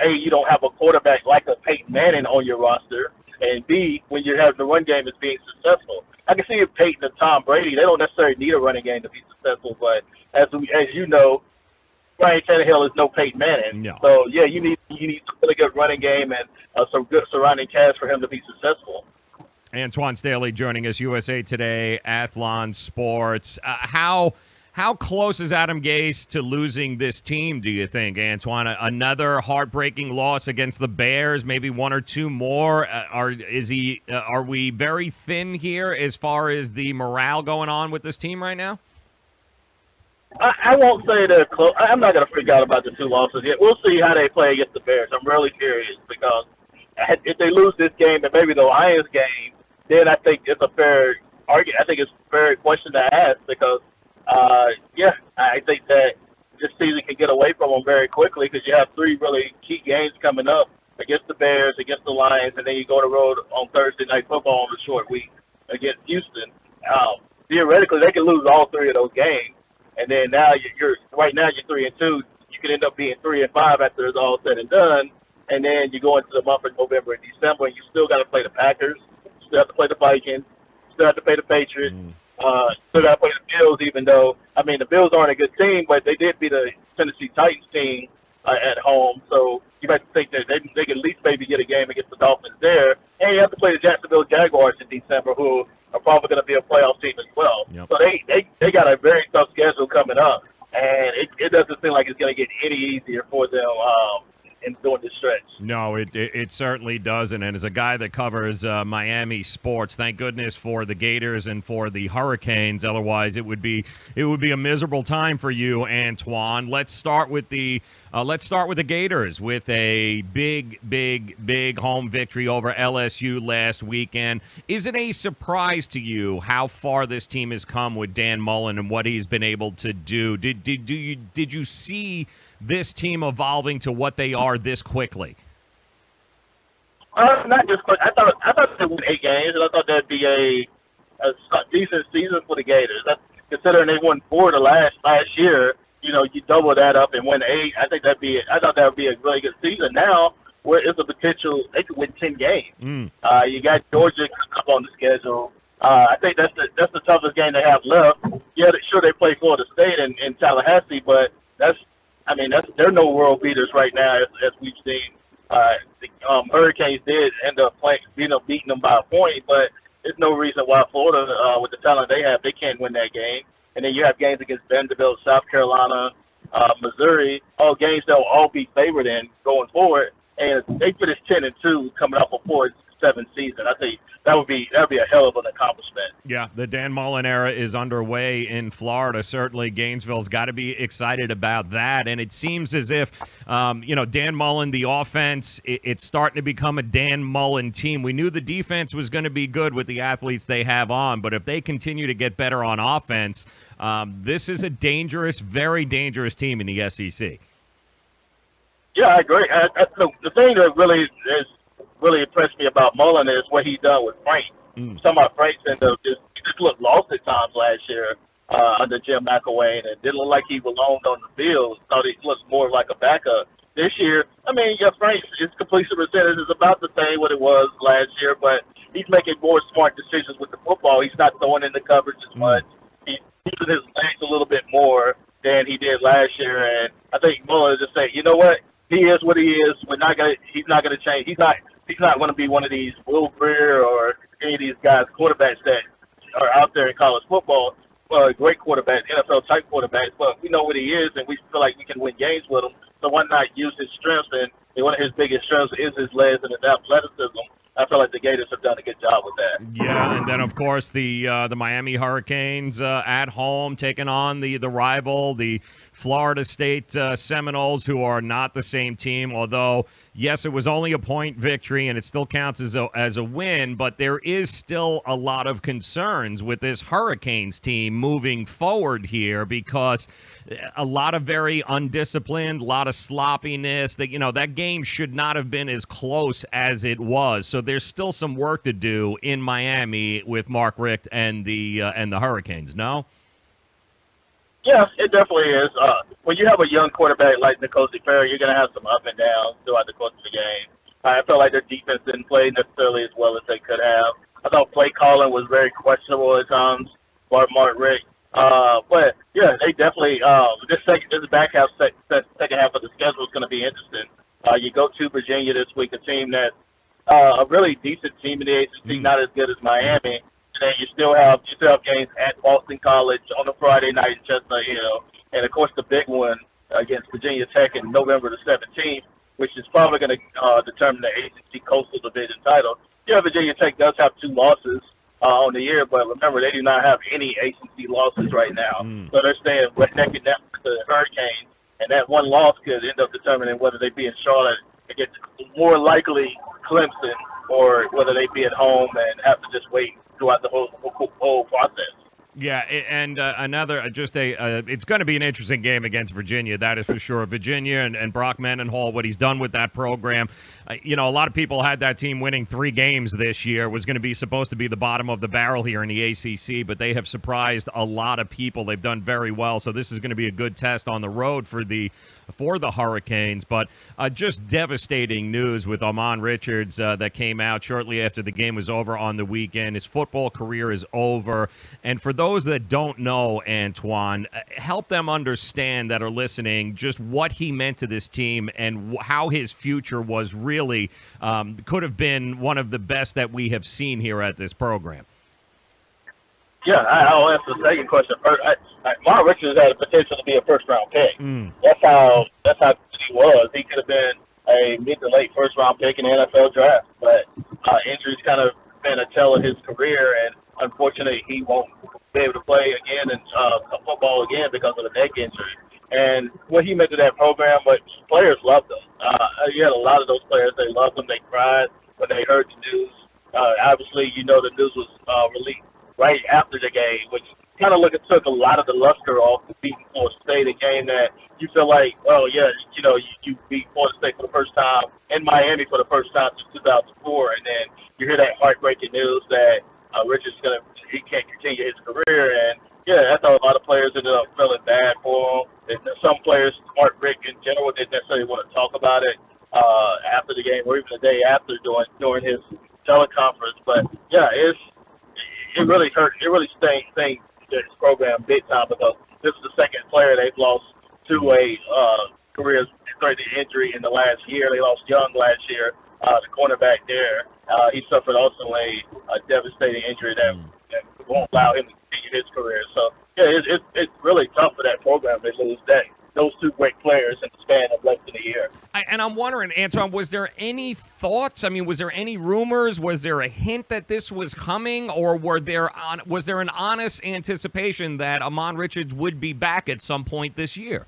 A, you don't have a quarterback like a Peyton Manning on your roster, and B, when you have the run game is being successful? I can see if Peyton and Tom Brady, they don't necessarily need a running game to be successful, but as you know, Ryan Tannehill is no Peyton Manning. No. So, yeah, you need a really good running game and some good surrounding cast for him to be successful. Antoine Staley joining us, USA Today, Athlon Sports. How close is Adam Gase to losing this team, do you think, Antoine? Another heartbreaking loss against the Bears, maybe one or two more? Are we very thin here as far as the morale going on with this team right now? I won't say they're close. I'm not going to freak out about the 2 losses yet. We'll see how they play against the Bears. I'm really curious because if they lose this game and maybe the Lions game, then I think it's a fair argument. I think it's a fair question to ask because, I think that this season can get away from them very quickly because you have 3 really key games coming up against the Bears, against the Lions, and then you go on the road on Thursday Night Football on a short week against Houston. Theoretically, they can lose all 3 of those games. And then now you're 3-2. You could end up being 3-5 after it's all said and done. And then you go into the month of November and December, and you still got to play the Packers, you still have to play the Vikings, you still have to play the Patriots, still got to play the Bills. Even though the Bills aren't a good team, but they did beat the Tennessee Titans team at home. So you might think that they can at least maybe get a game against the Dolphins there. And you have to play the Jacksonville Jaguars in December, who are probably going to be a playoff team as well. Yep. So they got a very tough schedule coming up, and it doesn't seem like it's going to get any easier for them in doing this stretch. No, it certainly doesn't. And as a guy that covers Miami sports, thank goodness for the Gators and for the Hurricanes. Otherwise, it would be a miserable time for you, Antoine. Let's start with the Gators with a big home victory over LSU last weekend. Is it a surprise to you how far this team has come with Dan Mullen and what he's been able to do? Did you see this team evolving to what they are this quickly? Not just quick. I thought they won 8 games, and I thought that'd be a decent season for the Gators. Considering they won 4 the last year, you double that up and win 8. I thought that would be a really good season. Now, where is the potential they could win 10 games? You got Georgia up on the schedule. I think that's the toughest game they have left. Yeah, sure they play Florida State in Tallahassee, but they're no world beaters right now, as we've seen. The Hurricanes did end up beating them by a point, but there's no reason why Florida, with the talent they have, they can't win that game. And then you have games against Vanderbilt, South Carolina, Missouri, all games they'll all be favored in going forward. And they finished 10-2 coming off a 4-7 season. I think that'd be a hell of an accomplishment. Yeah, the Dan Mullen era is underway in Florida. Certainly, Gainesville's got to be excited about that. And it seems as if, Dan Mullen, the offense, it's starting to become a Dan Mullen team. We knew the defense was going to be good with the athletes they have on, but if they continue to get better on offense, this is a very dangerous team in the SEC. Yeah, I agree. The thing that really impressed me about Mullen is what he's done with Frank. Some of my Franks he just looked lost at times last year under Jim McElwain, and didn't look like he belonged on the field. Thought he looked more like a backup. This year, Frank's his completion percentage is about the same what it was last year, but he's making more smart decisions with the football. He's not throwing in the coverage as much. He's using his legs a little bit more than he did last year, and I think Mullen is just saying, you know what? He is what he is. He's not gonna change. He's not going to be one of these Will Greer or any of these guys, quarterbacks that are out there in college football. Well, great quarterbacks, NFL-type quarterbacks, but we know what he is, and we feel like we can win games with him. So why not use his strengths? And one of his biggest strengths is his legs and his athleticism. I feel like the Gators have done a good job with that. Yeah, and then, of course, the Miami Hurricanes at home taking on the rival, the Florida State Seminoles, who are not the same team, although, yes, it was only a point victory, and it still counts as a win, but there is still a lot of concerns with this Hurricanes team moving forward here because a lot of very undisciplined, a lot of sloppiness. That game should not have been as close as it was. So there's still some work to do in Miami with Mark Richt and the Hurricanes. No? Yes, it definitely is. When you have a young quarterback like N'Kosi Perry, you're going to have some up and downs throughout the course of the game. I felt like their defense didn't play necessarily as well as they could have. I thought play calling was very questionable at times by Mark Richt. But yeah, they definitely this back half second half of the schedule is going to be interesting. You go to Virginia this week, a team that a really decent team in the ACC, not as good as Miami. And then you still have games at Boston College on a Friday night in Chestnut Hill, and of course the big one against Virginia Tech in November the 17th, which is probably going to determine the ACC Coastal Division title. Yeah, Virginia Tech does have 2 losses on the year, but remember, they do not have any ACC losses right now. So they're staying neck and neck with the Hurricanes, and that one loss could end up determining whether they be in Charlotte against more likely Clemson or whether they be at home and have to just wait throughout the whole process. Yeah, and it's going to be an interesting game against Virginia, that is for sure. Virginia and Brock Mendenhall, what he's done with that program. A lot of people had that team winning 3 games this year. It was going to be supposed to be the bottom of the barrel here in the ACC, but they have surprised a lot of people. They've done very well, so this is going to be a good test on the road for the Hurricanes. But just devastating news with Ahman Richards that came out shortly after the game was over on the weekend. His football career is over, and for those that don't know Antoine, help them understand that are listening just what he meant to this team and how his future was really could have been one of the best that we have seen here at this program. Yeah, I'll answer the second question first. Mark Richards had the potential to be a first-round pick. That's how good he was. He could have been a mid to late first-round pick in the NFL draft, but injuries kind of been a tell of his career, and unfortunately, he won't be able to play again in football again because of a neck injury. And what he meant to that program, but players loved him. You had a lot of those players, they loved him. They cried when they heard the news. Obviously, the news was released right after the game, which kind of took a lot of the luster off the beating Florida State, a game that you feel like, oh, yeah, you beat Florida State for the first time in Miami for the first time since 2004, and then you hear that heartbreaking news that Richards he can't continue his career, and yeah, I thought a lot of players ended up feeling bad for him. And some players, Mark Richt in general, didn't necessarily want to talk about it after the game or even the day after during his teleconference. But yeah, it really hurt. It really stained this program big time because this is the second player they've lost to a career-threatening injury in the last year. They lost Young last year, the cornerback there. He suffered also a devastating injury that won't allow him to continue his career. So, yeah, it's really tough for that program to lose those 2 great players in the span of less than a year. And I'm wondering, Antoine, was there any thoughts? I mean, was there any rumors? Was there a hint that this was coming? Or was there an honest anticipation that Ahman Richards would be back at some point this year?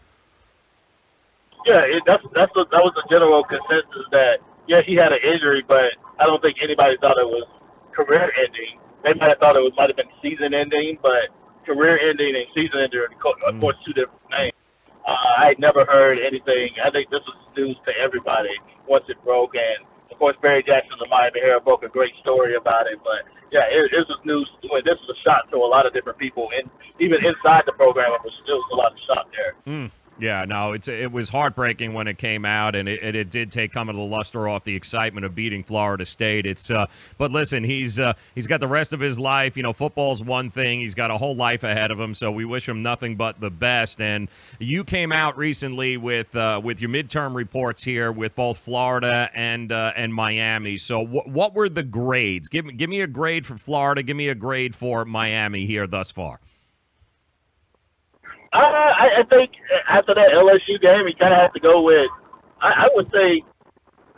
Yeah, that was the general consensus that, yeah, he had an injury, but I don't think anybody thought it was career-ending. They might have thought it might have been season-ending, but career-ending and season-ending are, of course, 2 different things. I had never heard anything. I think this was news to everybody once it broke, and, of course, Barry Jackson of the Miami Herald broke a great story about it. But, yeah, it was news. This was a shock to a lot of different people, and even inside the program, it was still a lot of shock there. Yeah, no, it was heartbreaking when it came out, and it did take some of the luster off the excitement of beating Florida State. But listen, he's got the rest of his life. Football's one thing; he's got a whole life ahead of him. So we wish him nothing but the best. And you came out recently with your midterm reports here with both Florida and Miami. So what were the grades? Give me a grade for Florida. Give me a grade for Miami here thus far. I think after that LSU game, you kind of have to go with, I would say,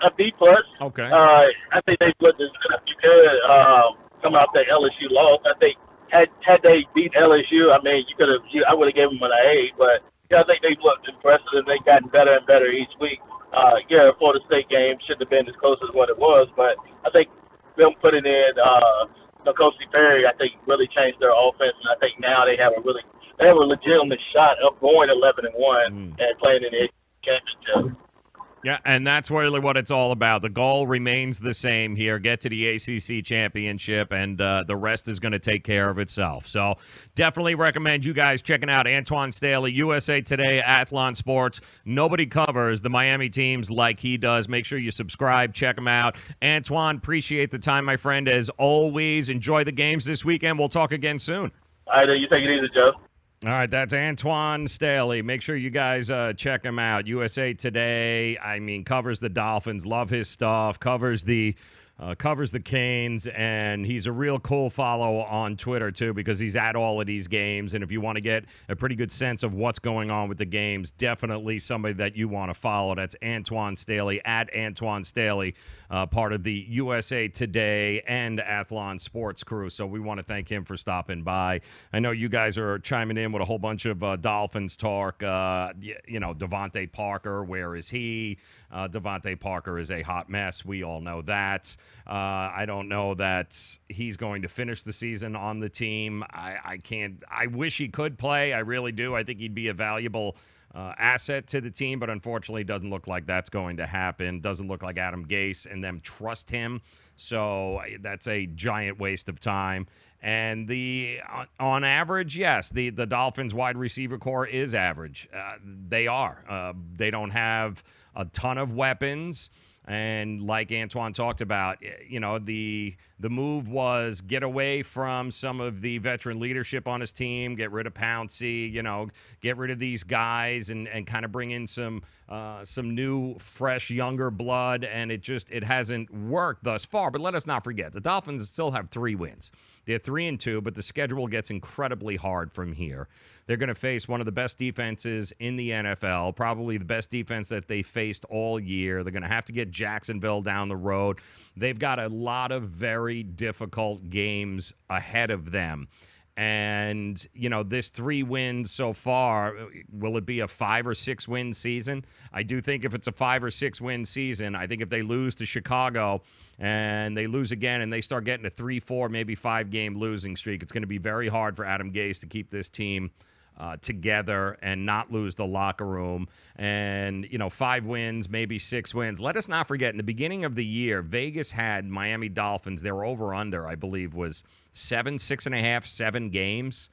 a B+. Okay. I think they looked as good as you could come out that LSU loss. I think had they beat LSU, I mean, I would have given them an A. But yeah, I think they've looked impressive and they've gotten better and better each week. The Florida State game shouldn't have been as close as what it was, but I think them putting in Coach Perry, I think, really changed their offense, and I think now they have a legitimate shot of going 11-1 and playing in the championship. Yeah, and that's really what it's all about. The goal remains the same here. Get to the ACC championship, and the rest is going to take care of itself. So definitely recommend you guys checking out Antoine Staley, USA Today, Athlon Sports. Nobody covers the Miami teams like he does. Make sure you subscribe. Check him out. Antoine, appreciate the time, my friend, as always. Enjoy the games this weekend. We'll talk again soon. All right, you take it easy, Joe. All right, that's Antoine Staley. Make sure you guys check him out. USA Today, covers the Dolphins. Love his stuff. Covers the Canes, and he's a real cool follow on Twitter, too, because he's at all of these games. And if you want to get a pretty good sense of what's going on with the games, definitely somebody that you want to follow. That's Antoine Staley, at Antoine Staley, part of the USA Today and Athlon Sports crew. So we want to thank him for stopping by. I know you guys are chiming in with a whole bunch of Dolphins talk. Devontae Parker, where is he? Devontae Parker is a hot mess. We all know that. I don't know that he's going to finish the season on the team. I wish he could play. I really do. I think he'd be a valuable asset to the team, but unfortunately it doesn't look like that's going to happen. Doesn't look like Adam Gase and them trust him. So that's a giant waste of time. And on average, yes, the Dolphins wide receiver core is average. They are. They don't have a ton of weapons. And like Antoine talked about, the move was get away from some of the veteran leadership on his team, get rid of Pouncey, get rid of these guys and kind of bring in some new, fresh, younger blood. And it hasn't worked thus far. But let us not forget, the Dolphins still have 3 wins. They're 3-2, but the schedule gets incredibly hard from here. They're going to face one of the best defenses in the NFL, probably the best defense that they faced all year. They're going to have to get Jacksonville down the road. They've got a lot of very difficult games ahead of them. And, this 3 wins so far, will it be a 5 or 6 win season? I do think if it's a 5 or 6 win season, I think if they lose to Chicago and they lose again and they start getting a 3-4, maybe 5 game losing streak, it's going to be very hard for Adam Gase to keep this team together and not lose the locker room. And 5 wins, maybe 6 wins. Let us not forget, in the beginning of the year, Vegas had Miami Dolphins. Their over-under, I believe, was 7 games.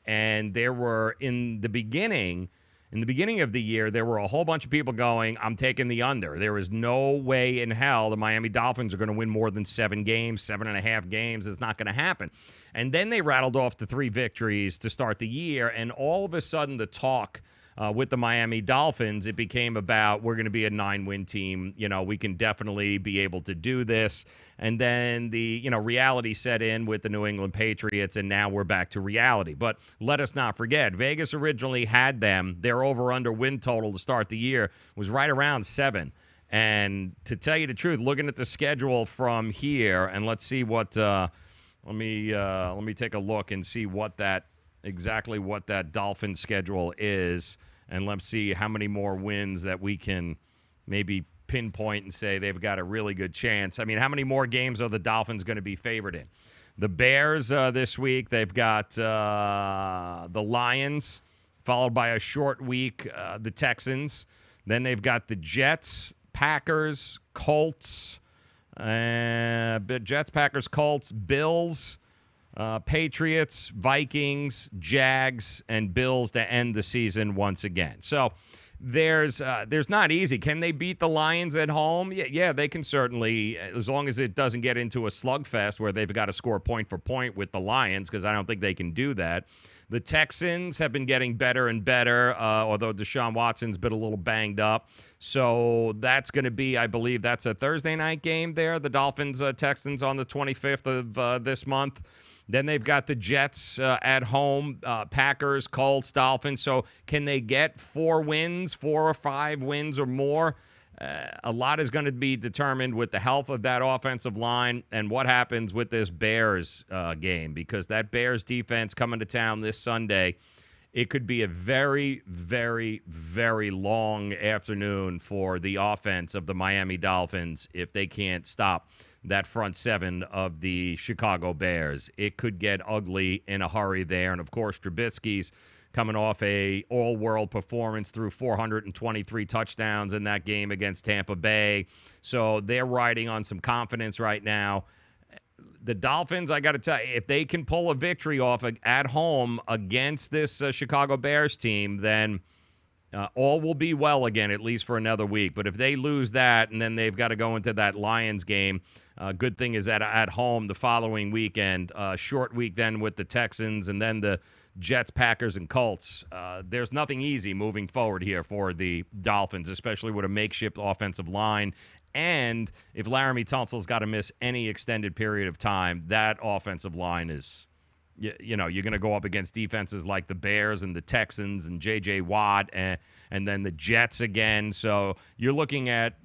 And there were, in the beginning of the year, there were a whole bunch of people going, I'm taking the under. There is no way in hell the Miami Dolphins are going to win more than 7 games, 7.5 games. It's not going to happen. And then they rattled off the 3 victories to start the year, and all of a sudden the talk with the Miami Dolphins, it became about, we're going to be a 9-win team. We can definitely be able to do this. And then the, reality set in with the New England Patriots, and now we're back to reality. But let us not forget, Vegas originally had them, their over-under win total to start the year was right around 7. And to tell you the truth, looking at the schedule from here, and let's see what, let me take a look and see exactly what that Dolphins schedule is. And let's see how many more wins that we can maybe pinpoint and say they've got a really good chance. How many more games are the Dolphins going to be favored in? The Bears this week, they've got the Lions, followed by a short week, the Texans. Then they've got the Jets, Packers, Colts, Bills, Patriots, Vikings, Jags, and Bills to end the season once again. So there's not easy. Can they beat the Lions at home? Yeah, they can certainly, as long as it doesn't get into a slugfest where they've got to score point for point with the Lions, because I don't think they can do that. The Texans have been getting better and better, although Deshaun Watson's been a little banged up. So that's going to be, I believe, that's a Thursday night game there, the Dolphins-Texans on the 25th of this month. Then they've got the Jets at home, Packers, Colts, Dolphins. So can they get 4 wins, 4 or 5 wins or more? A lot is going to be determined with the health of that offensive line and what happens with this Bears game, because that Bears defense coming to town this Sunday, it could be a very, very, very long afternoon for the offense of the Miami Dolphins if they can't stop that front 7 of the Chicago Bears. It could get ugly in a hurry there. And, of course, Trubisky's coming off a all-world performance, threw 423 touchdowns in that game against Tampa Bay. So they're riding on some confidence right now. The Dolphins, I got to tell you, if they can pull a victory off at home against this Chicago Bears team, then all will be well again, at least for another week. But if they lose that and then they've got to go into that Lions game, good thing is that at home the following weekend, short week then with the Texans and then the Jets, Packers, and Colts. There's nothing easy moving forward here for the Dolphins, especially with a makeshift offensive line. And if Laramie Tunsil's got to miss any extended period of time, that offensive line is, you know, you're going to go up against defenses like the Bears and the Texans and J.J. Watt and then the Jets again. So you're looking at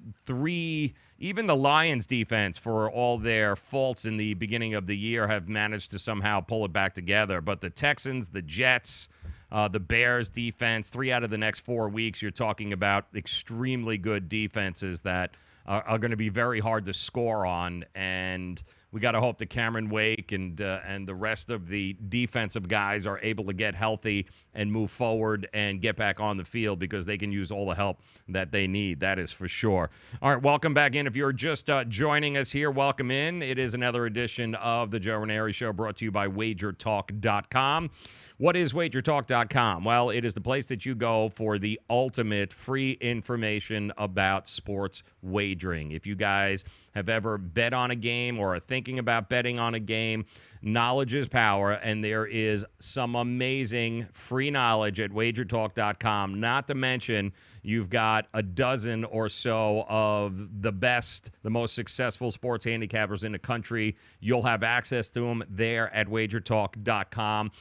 even the Lions defense, for all their faults in the beginning of the year, have managed to somehow pull it back together. But the Texans, the Jets, the Bears defense, 3 out of the next 4 weeks, you're talking about extremely good defenses that are going to be very hard to score on, and we got to hope that Cameron Wake and the rest of the defensive guys are able to get healthy and move forward and get back on the field, because they can use all the help that they need. That is for sure. All right, welcome back in. If you're just joining us here, welcome in. It is another edition of the Joe Raineri Show, brought to you by WagerTalk.com. What is WagerTalk.com? Well, it is the place that you go for the ultimate free information about sports wagering. If you guys have ever bet on a game or are thinking about betting on a game, knowledge is power, and there is some amazing free knowledge at WagerTalk.com. Not to mention, you've got a dozen or so of the best, the most successful sports handicappers in the country. You'll have access to them there at WagerTalk.com.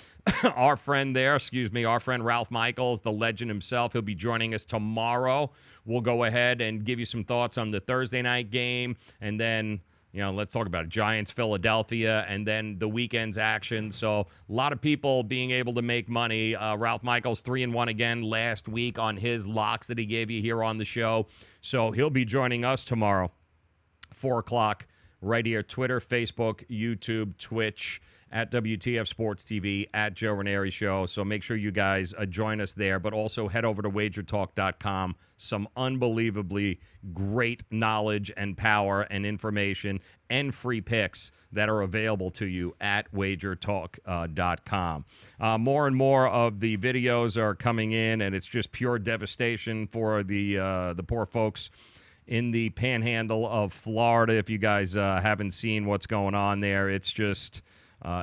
Our friend Ralph Michaels, the legend himself, he'll be joining us tomorrow. We'll go ahead and give you some thoughts on the Thursday night game, and then, you know, let's talk about it. Giants, Philadelphia, and then the weekend's action. So a lot of people being able to make money. Ralph Michaels 3-1 again last week on his locks that he gave you here on the show. So he'll be joining us tomorrow, 4 o'clock, right here, Twitter, Facebook, YouTube, Twitch, at WTF Sports TV, at Joe Raineri Show. So make sure you guys join us there, but also head over to WagerTalk.com. Some unbelievably great knowledge and power and information and free picks that are available to you at WagerTalk.com. More and more of the videos are coming in, and it's just pure devastation for the poor folks in the panhandle of Florida. If you guys haven't seen what's going on there, it's just...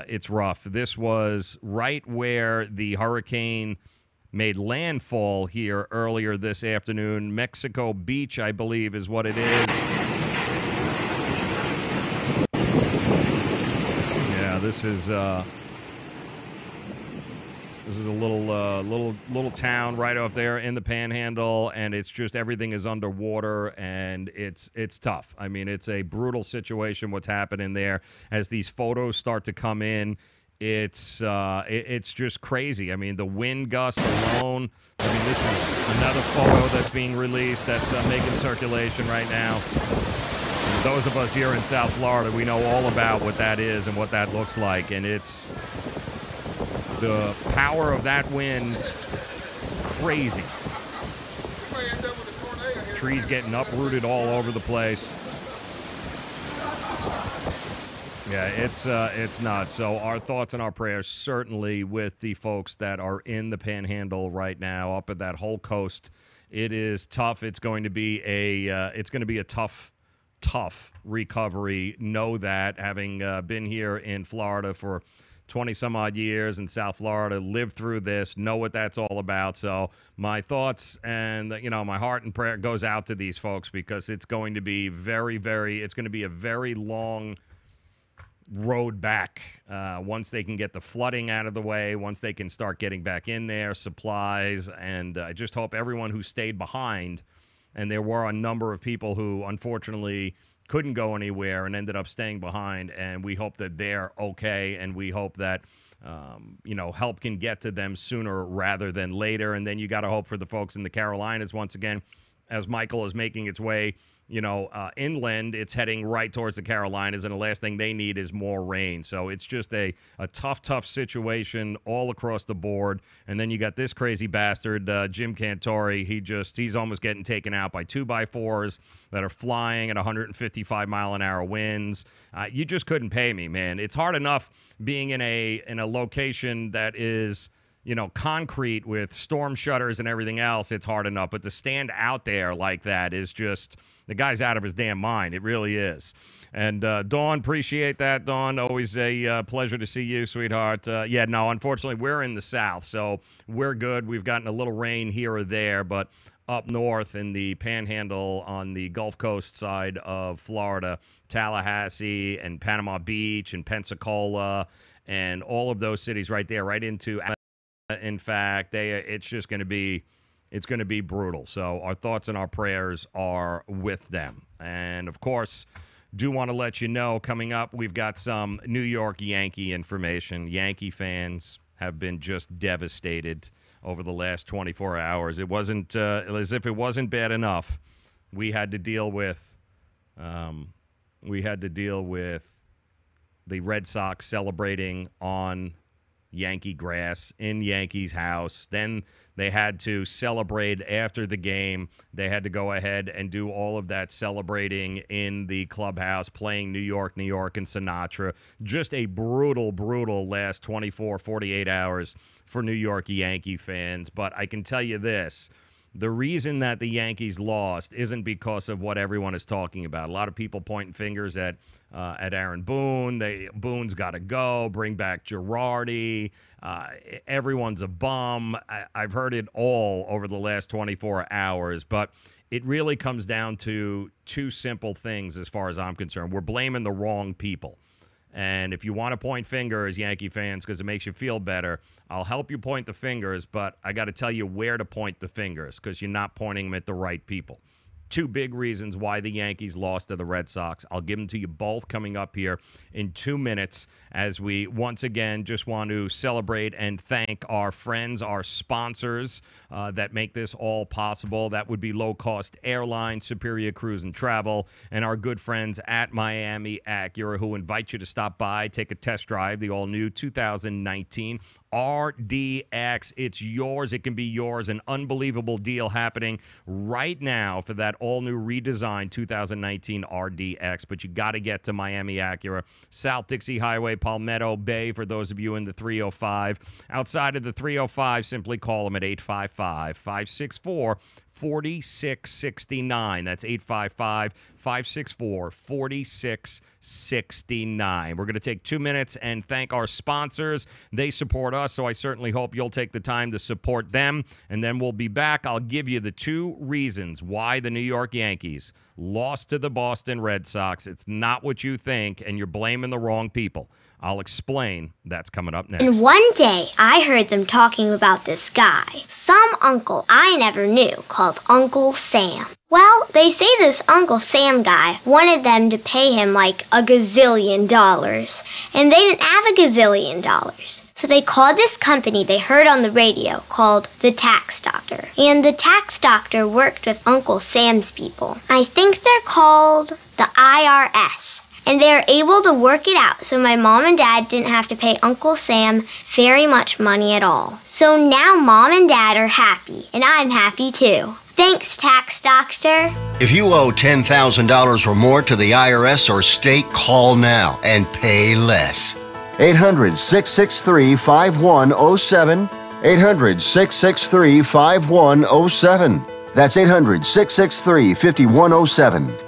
it's rough. This was right where the hurricane made landfall here earlier this afternoon. Mexico Beach, I believe, is what it is. Yeah, this is a little town right off there in the Panhandle, and it's just everything is underwater, and it's tough. I mean, it's a brutal situation what's happening there. As these photos start to come in, it's just crazy. I mean, the wind gusts alone. I mean, this is another photo that's being released that's making circulation right now. And those of us here in South Florida, we know all about what that is and what that looks like, and it's the power of that wind, crazy. Trees getting uprooted all over the place. Yeah, it's nuts. So our thoughts and our prayers certainly with the folks that are in the Panhandle right now, up at that whole coast. It is tough. It's going to be a tough recovery. Know that, having been here in Florida for 20-some-odd years in South Florida, lived through this, know what that's all about. So my thoughts and, you know, my heart and prayer goes out to these folks, because it's going to be it's going to be a very long road back once they can get the flooding out of the way, once they can start getting back in there, supplies, and I just hope everyone who stayed behind, and there were a number of people who unfortunately couldn't go anywhere and ended up staying behind, and we hope that they're okay, and we hope that help can get to them sooner rather than later. And then you got to hope for the folks in the Carolinas once again, as Michael is making its way, inland, it's heading right towards the Carolinas, and the last thing they need is more rain. So it's just a tough situation all across the board. And then you got this crazy bastard, Jim Cantore. He's almost getting taken out by 2x4s that are flying at 155-mile-an-hour winds. You just couldn't pay me, man. It's hard enough being in a location that is, concrete with storm shutters and everything else. It's hard enough, but to stand out there like that is just, the guy's out of his damn mind. It really is. And Dawn, appreciate that, Dawn. Always a pleasure to see you, sweetheart. Unfortunately, we're in the South, so we're good. We've gotten a little rain here or there, but up north in the Panhandle on the Gulf Coast side of Florida, Tallahassee and Panama Beach and Pensacola and all of those cities right there, right into, in fact, it's just going to be, it's going to be brutal. So our thoughts and our prayers are with them. And, of course, do want to let you know, coming up, we've got some New York Yankee information. Yankee fans have been just devastated over the last 24 hours. It wasn't, as if it wasn't bad enough, we had to deal with the Red Sox celebrating on Yankee grass in Yankees house. Then they had to celebrate after the game. They had to go ahead and do all of that celebrating in the clubhouse, playing New York, and Sinatra. Just a brutal last 24, 48 hours for New York Yankee fans. But I can tell you this. The reason that the Yankees lost isn't because of what everyone is talking about. A lot of people pointing fingers at Aaron Boone. Boone's got to go. Bring back Girardi. Everyone's a bum. I've heard it all over the last 24 hours, but it really comes down to two simple things as far as I'm concerned. We're blaming the wrong people. And if you want to point fingers, Yankee fans, because it makes you feel better, I'll help you point the fingers, but I got to tell you where to point the fingers because you're not pointing them at the right people. Two big reasons why the Yankees lost to the Red Sox. I'll give them to you both coming up here in 2 minutes as we once again just want to celebrate and thank our friends, our sponsors that make this all possible. That would be Low Cost Airlines, Superior Cruise and Travel, and our good friends at Miami Acura who invite you to stop by, take a test drive, the all-new 2019 RDX. It's yours. It can be yours. An unbelievable deal happening right now for that all-new redesigned 2019 RDX. But you got to get to Miami Acura, South Dixie Highway, Palmetto Bay, for those of you in the 305. Outside of the 305, simply call them at 855-564-4669. That's 855-564-4669. We're going to take 2 minutes and thank our sponsors. They support us, so I certainly hope you'll take the time to support them. And then we'll be back. I'll give you the two reasons why the New York Yankees lost to the Boston Red Sox. It's not what you think, and you're blaming the wrong people. I'll explain. That's coming up next. And one day, I heard them talking about this guy, some uncle I never knew, called Uncle Sam. Well, they say this Uncle Sam guy wanted them to pay him like $1 gazillion, and they didn't have $1 gazillion. So they called this company they heard on the radio called the Tax Doctor. And the Tax Doctor worked with Uncle Sam's people. I think they're called the IRS. And they were able to work it out so my mom and dad didn't have to pay Uncle Sam very much money at all. So now mom and dad are happy, and I'm happy too. Thanks, Tax Doctor. If you owe $10,000 or more to the IRS or state, call now and pay less. 800-663-5107. 800-663-5107. That's 800-663-5107.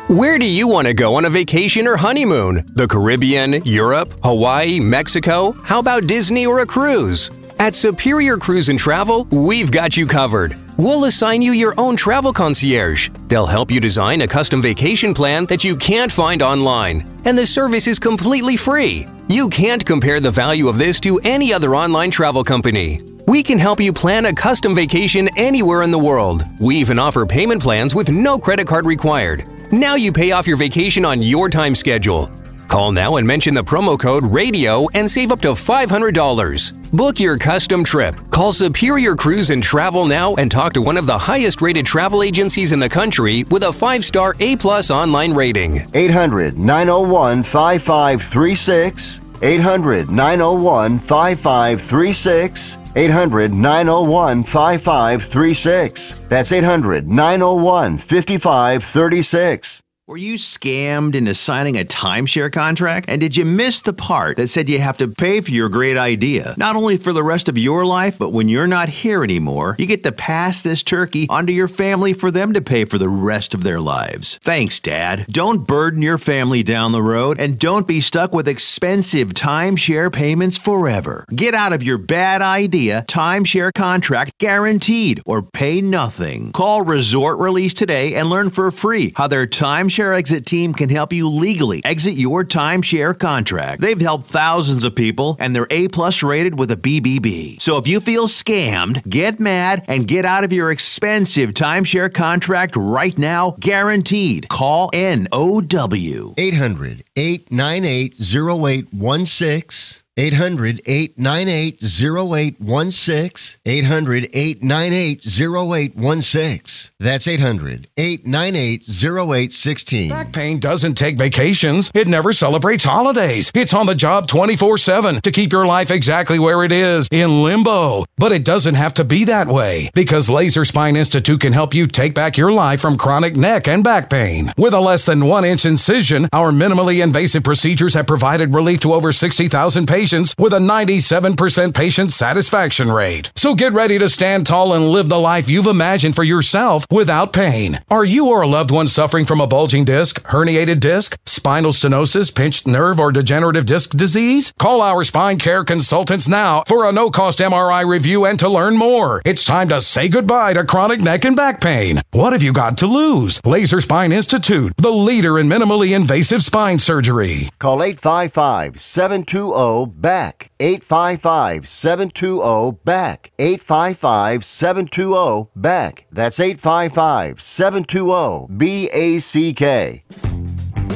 Where do you want to go on a vacation or honeymoon? The Caribbean, Europe, Hawaii, Mexico? How about Disney or a cruise? At Superior Cruise and Travel, we've got you covered. We'll assign you your own travel concierge. They'll help you design a custom vacation plan that you can't find online. And the service is completely free. You can't compare the value of this to any other online travel company. We can help you plan a custom vacation anywhere in the world. We even offer payment plans with no credit card required. Now you pay off your vacation on your time schedule. Call now and mention the promo code RADIO and save up to $500. Book your custom trip. Call Superior Cruise and Travel now and talk to one of the highest-rated travel agencies in the country with a 5-star A+ online rating. 800-901-5536. 800-901-5536. 800-901-5536. That's 800-901-5536. Were you scammed into signing a timeshare contract? And did you miss the part that said you have to pay for your great idea? Not only for the rest of your life, but when you're not here anymore, you get to pass this turkey onto your family for them to pay for the rest of their lives. Thanks, Dad. Don't burden your family down the road, and don't be stuck with expensive timeshare payments forever. Get out of your bad idea timeshare contract guaranteed, or pay nothing. Call Resort Release today and learn for free how their timeshare exit team can help you legally exit your timeshare contract. They've helped thousands of people, and they're A+ rated with a BBB. So if you feel scammed, get mad and get out of your expensive timeshare contract right now, guaranteed. Call NOW. 800-898-0816. 800-898-0816. 800-898-0816. That's 800-898-0816. Back pain doesn't take vacations. It never celebrates holidays. It's on the job 24/7 to keep your life exactly where it is, in limbo. But it doesn't have to be that way, because Laser Spine Institute can help you take back your life from chronic neck and back pain. With a less than 1-inch incision, our minimally invasive procedures have provided relief to over 60,000 patients with a 97% patient satisfaction rate. So get ready to stand tall and live the life you've imagined for yourself without pain. Are you or a loved one suffering from a bulging disc, herniated disc, spinal stenosis, pinched nerve, or degenerative disc disease? Call our spine care consultants now for a no-cost MRI review and to learn more. It's time to say goodbye to chronic neck and back pain. What have you got to lose? Laser Spine Institute, the leader in minimally invasive spine surgery. Call 855-720-BACK. 855-720-BACK. 855-720-BACK. That's 855-720-BACK.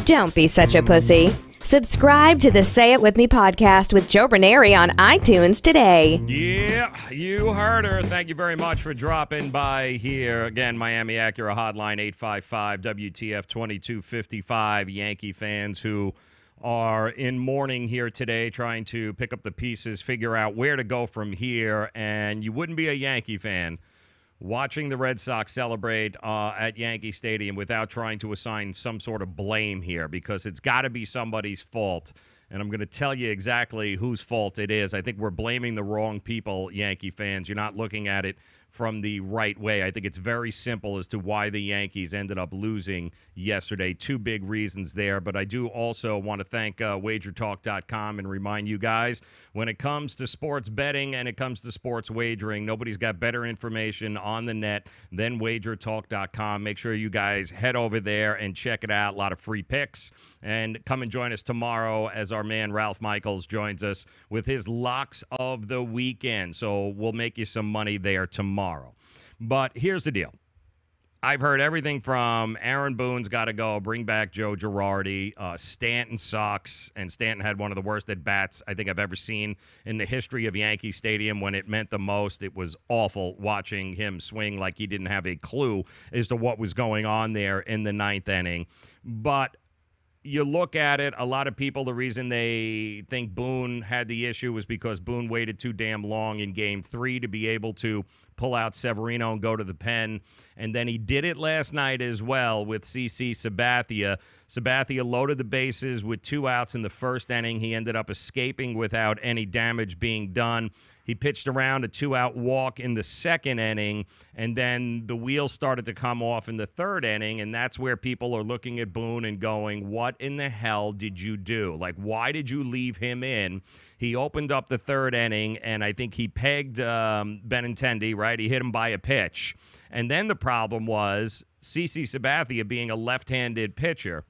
Don't be such a pussy. Subscribe to the Say It With Me podcast with Joe Raineri on iTunes today. Yeah, you heard her. Thank you very much for dropping by here. Again, Miami Acura hotline 855-WTF-2255. Yankee fans who are in mourning here today, trying to pick up the pieces, figure out where to go from here. And you wouldn't be a Yankee fan watching the Red Sox celebrate at Yankee Stadium without trying to assign some sort of blame here, because it's got to be somebody's fault. And I'm going to tell you exactly whose fault it is. I think we're blaming the wrong people, Yankee fans. You're not looking at it from the right way. I think it's very simple as to why the Yankees ended up losing yesterday. Two big reasons there, but I do also want to thank WagerTalk.com and remind you guys, when it comes to sports betting and it comes to sports wagering, nobody's got better information on the net than WagerTalk.com. Make sure you guys head over there and check it out. A lot of free picks. And come and join us tomorrow as our man Ralph Michaels joins us with his locks of the weekend. So we'll make you some money there tomorrow. But here's the deal. I've heard everything from Aaron Boone's got to go, bring back Joe Girardi, Stanton sucks, and Stanton had one of the worst at-bats I think I've ever seen in the history of Yankee Stadium when it meant the most. It was awful watching him swing like he didn't have a clue as to what was going on there in the ninth inning. But you look at it, a lot of people, the reason they think Boone had the issue was because Boone waited too damn long in Game 3 to be able to pull out Severino and go to the pen. And then he did it last night as well with CC Sabathia. Sabathia loaded the bases with 2 outs in the first inning. He ended up escaping without any damage being done. He pitched around a 2-out walk in the second inning, and then the wheels started to come off in the third inning, and that's where people are looking at Boone and going, what in the hell did you do? Like, why did you leave him in? He opened up the third inning, and I think he pegged Benintendi, right? He hit him by a pitch. And then the problem was CC Sabathia, being a left-handed pitcher,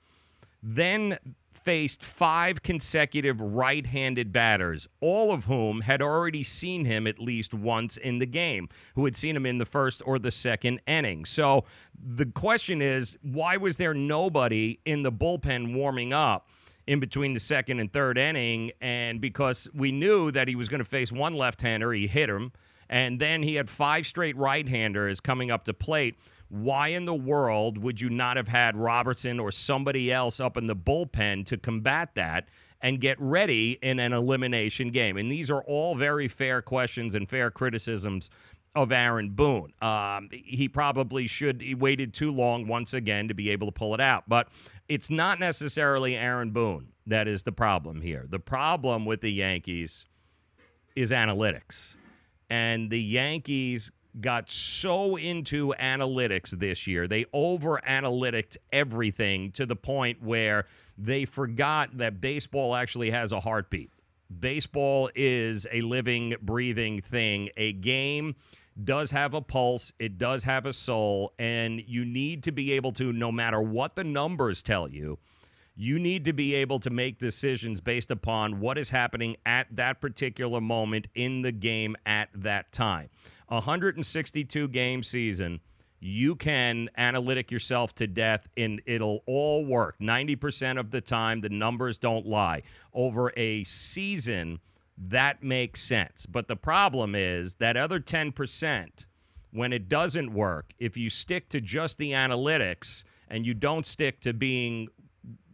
then faced 5 consecutive right-handed batters, all of whom had already seen him at least once in the game, who had seen him in the first or the second inning. So the question is, why was there nobody in the bullpen warming up in between the second and third inning. And because we knew that he was going to face one left-hander, he hit him. And then he had 5 straight right-handers coming up to plate. Why in the world would you not have had Robertson or somebody else up in the bullpen to combat that and get ready in an elimination game? And these are all very fair questions and fair criticisms of Aaron Boone. He probably he waited too long once again to be able to pull it out. But it's not necessarily Aaron Boone that is the problem here. The problem with the Yankees is analytics. And the Yankees got so into analytics this year. They over-analyticked everything to the point where they forgot that baseball actually has a heartbeat. Baseball is a living, breathing thing. A game does have a pulse. It does have a soul. And you need to be able to, no matter what the numbers tell you, you need to be able to make decisions based upon what is happening at that particular moment in the game at that time. 162-game season, you can analytic yourself to death, and it'll all work. 90% of the time, the numbers don't lie. Over a season, that makes sense. But the problem is that other 10%, when it doesn't work, if you stick to just the analytics and you don't stick to being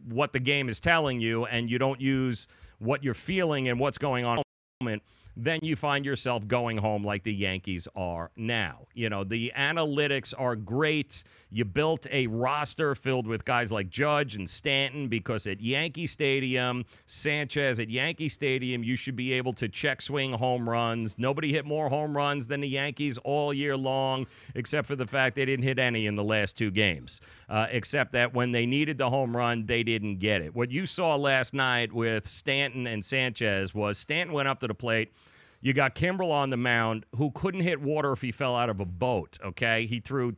what the game is telling you, and you don't use what you're feeling and what's going on in the moment, then you find yourself going home like the Yankees are now. You know, the analytics are great. You built a roster filled with guys like Judge and Stanton because at Yankee Stadium, Sanchez at Yankee Stadium, you should be able to check swing home runs. Nobody hit more home runs than the Yankees all year long, except for the fact they didn't hit any in the last 2 games, except that when they needed the home run, they didn't get it. What you saw last night with Stanton and Sanchez was Stanton went up to the plate. You got Kimbrel on the mound, who couldn't hit water if he fell out of a boat, okay? He threw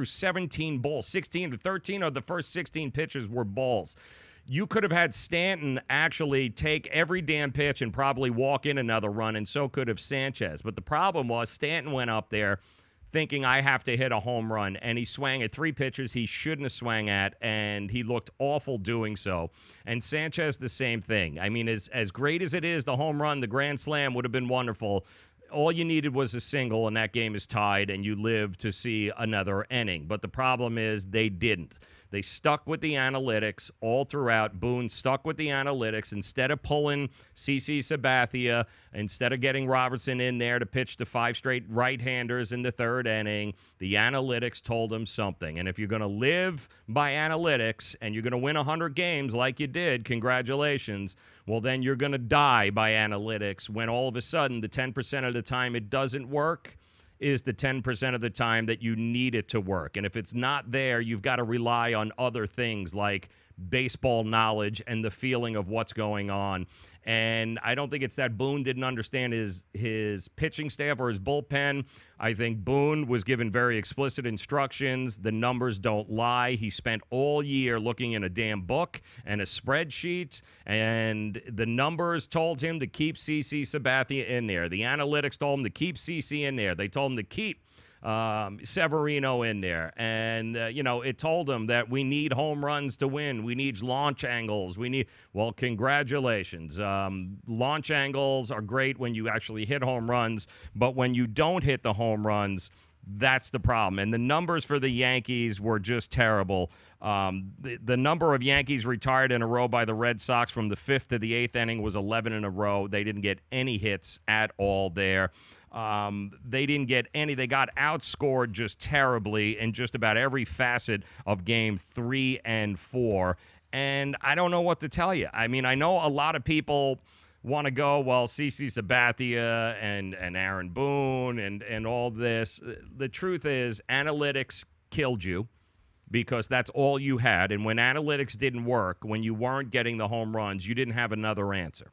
17 balls, 16 to 13 of the first 16 pitches were balls. You could have had Stanton actually take every damn pitch and probably walk in another run, and so could have Sanchez. But the problem was Stanton went up there thinking I have to hit a home run, and he swung at 3 pitches he shouldn't have swung at, and he looked awful doing so. And Sanchez, the same thing. I mean, as great as it is, the home run, the grand slam would have been wonderful. All you needed was a single, and that game is tied, and you live to see another inning. But the problem is they didn't. They stuck with the analytics all throughout. Boone stuck with the analytics. Instead of pulling CC Sabathia, instead of getting Robertson in there to pitch to 5 straight right-handers in the 3rd inning, the analytics told him something. And if you're going to live by analytics and you're going to win 100 games like you did, congratulations, well, then you're going to die by analytics when all of a sudden the 10% of the time it doesn't work is the 10% of the time that you need it to work. And if it's not there, you've got to rely on other things like baseball knowledge and the feeling of what's going on. And I don't think it's that Boone didn't understand his pitching staff or his bullpen. I think Boone was given very explicit instructions. The numbers don't lie. He spent all year looking in a damn book and a spreadsheet, and the numbers told him to keep CC Sabathia in there. The analytics told him to keep CC in there. They told him to keep Severino in there. And, it told them that we need home runs to win. We need launch angles. Well, congratulations. Launch angles are great when you actually hit home runs, but when you don't hit the home runs, that's the problem. And the numbers for the Yankees were just terrible. The number of Yankees retired in a row by the Red Sox from the 5th to the 8th inning was 11 in a row. They didn't get any hits at all there. They didn't get any. They got outscored just terribly in just about every facet of game 3 and 4. And I don't know what to tell you. I mean, I know a lot of people want to go, well, CC Sabathia and Aaron Boone and all this. The truth is analytics killed you because that's all you had. And when analytics didn't work, when you weren't getting the home runs, you didn't have another answer.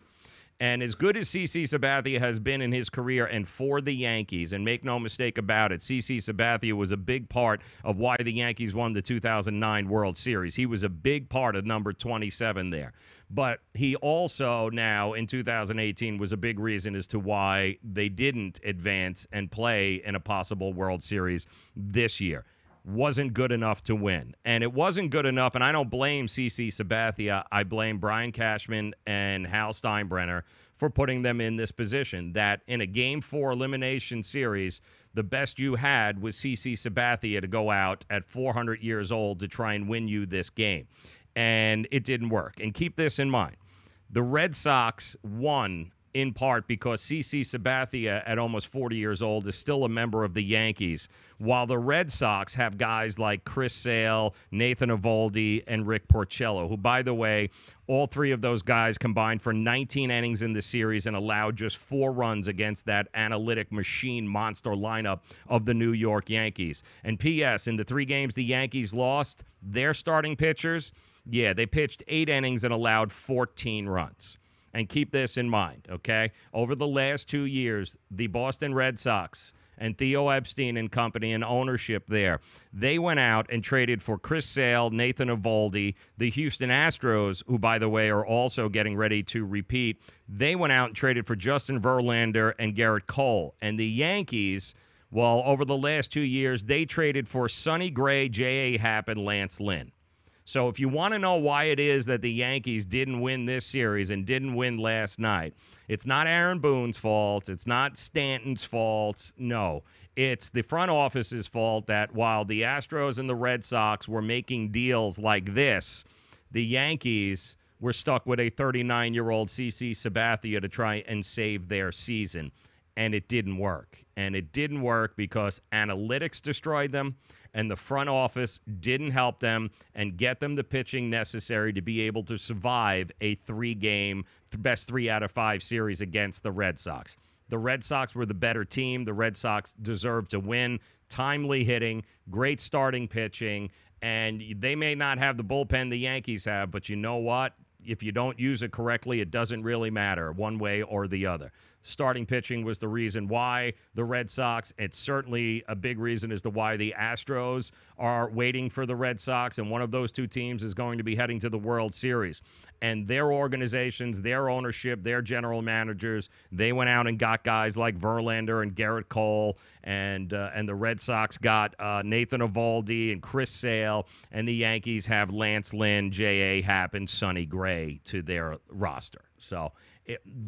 And as good as CC Sabathia has been in his career and for the Yankees, and make no mistake about it, CC Sabathia was a big part of why the Yankees won the 2009 World Series. He was a big part of number 27 there. But he also now, in 2018, was a big reason as to why they didn't advance and play in a possible World Series this year. wasn't good enough to win. And it wasn't good enough, and I don't blame CC Sabathia. I blame Brian Cashman and Hal Steinbrenner for putting them in this position, that in a Game 4 elimination series, the best you had was CC Sabathia to go out at 400 years old to try and win you this game. And it didn't work. And keep this in mind. The Red Sox won in part because CC Sabathia, at almost 40 years old, is still a member of the Yankees, while the Red Sox have guys like Chris Sale, Nathan Eovaldi, and Rick Porcello, who, by the way, all three of those guys combined for 19 innings in the series and allowed just 4 runs against that analytic machine monster lineup of the New York Yankees. And P.S., in the 3 games the Yankees lost, their starting pitchers, they pitched 8 innings and allowed 14 runs. And keep this in mind, okay? Over the last 2 years, the Boston Red Sox and Theo Epstein and company and ownership there, they went out and traded for Chris Sale, Nathan Eovaldi. The Houston Astros, who, by the way, are also getting ready to repeat, they went out and traded for Justin Verlander and Garrett Cole. And the Yankees, well, over the last 2 years, they traded for Sonny Gray, J.A. Happ, and Lance Lynn. So if you want to know why it is that the Yankees didn't win this series and didn't win last night, it's not Aaron Boone's fault. It's not Stanton's fault. No, it's the front office's fault that while the Astros and the Red Sox were making deals like this, the Yankees were stuck with a 39-year-old CC Sabathia to try and save their season. And it didn't work. And it didn't work because analytics destroyed them, and the front office didn't help them and get them the pitching necessary to be able to survive a 3-game, best 3 out of 5 series against the Red Sox. The Red Sox were the better team. The Red Sox deserved to win. Timely hitting, great starting pitching, and they may not have the bullpen the Yankees have, but you know what? If you don't use it correctly, it doesn't really matter one way or the other. Starting pitching was the reason why the Red Sox, it's certainly a big reason as to why the Astros are waiting for the Red Sox, and one of those 2 teams is going to be heading to the World Series. And their organizations, their ownership, their general managers, they went out and got guys like Verlander and Garrett Cole, and the Red Sox got Nathan Eovaldi and Chris Sale, and the Yankees have Lance Lynn, J.A. Happ, and Sonny Gray to their roster. So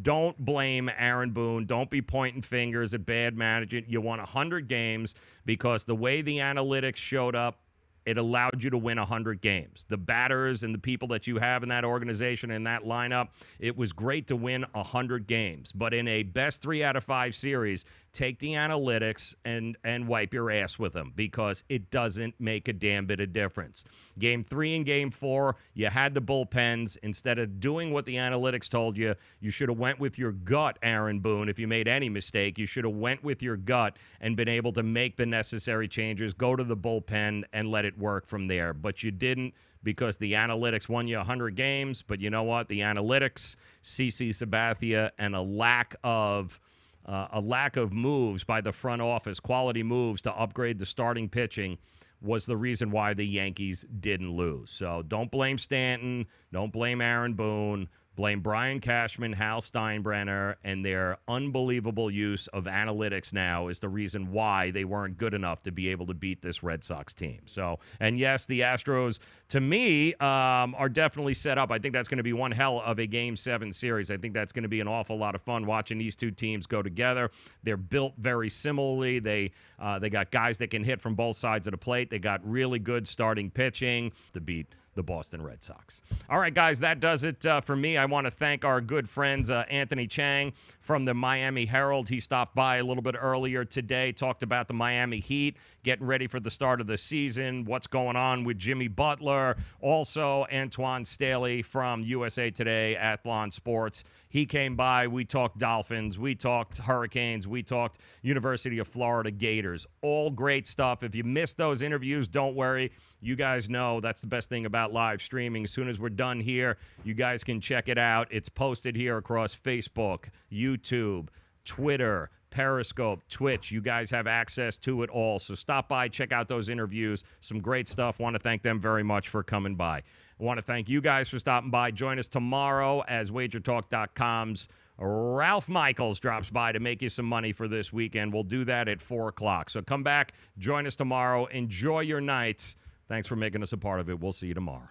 don't blame Aaron Boone. Don't be pointing fingers at bad management. You won 100 games because the way the analytics showed up, it allowed you to win 100 games. The batters and the people that you have in that organization and that lineup, it was great to win 100 games. But in a best 3 out of 5 series, take the analytics and wipe your ass with them because it doesn't make a damn bit of difference. Game 3 and Game 4, you had the bullpens. Instead of doing what the analytics told you, you should have went with your gut, Aaron Boone. If you made any mistake, you should have went with your gut and been able to make the necessary changes, go to the bullpen, and let it work from there. But you didn't because the analytics won you 100 games. But you know what? The analytics, CC Sabathia, and a lack of moves by the front office, quality moves to upgrade the starting pitching, was the reason why the Yankees didn't lose. So don't blame Stanton. Don't blame Aaron Boone. Blame Brian Cashman, Hal Steinbrenner, and their unbelievable use of analytics now is the reason why they weren't good enough to be able to beat this Red Sox team. So, and yes, the Astros, to me, are definitely set up. I think that's going to be one hell of a Game 7 series. I think that's going to be an awful lot of fun watching these 2 teams go together. They're built very similarly. They got guys that can hit from both sides of the plate. They got really good starting pitching to beat the Boston Red Sox. All right, guys, that does it for me. I want to thank our good friends, Anthony Chang from the Miami Herald. He stopped by a little bit earlier today, talked about the Miami Heat, getting ready for the start of the season, what's going on with Jimmy Butler. Also, Antoine Staley from USA Today, Athlon Sports. He came by. We talked Dolphins. We talked Hurricanes. We talked University of Florida Gators. All great stuff. If you missed those interviews, don't worry. You guys know that's the best thing about live streaming. As soon as we're done here, you guys can check it out. It's posted here across Facebook, YouTube, Twitter, Periscope, Twitch. You guys have access to it all. So stop by, check out those interviews. Some great stuff. Want to thank them very much for coming by. I want to thank you guys for stopping by. Join us tomorrow as WagerTalk.com's Ralph Michaels drops by to make you some money for this weekend. We'll do that at 4 o'clock. So come back, join us tomorrow. Enjoy your nights. Thanks for making us a part of it. We'll see you tomorrow.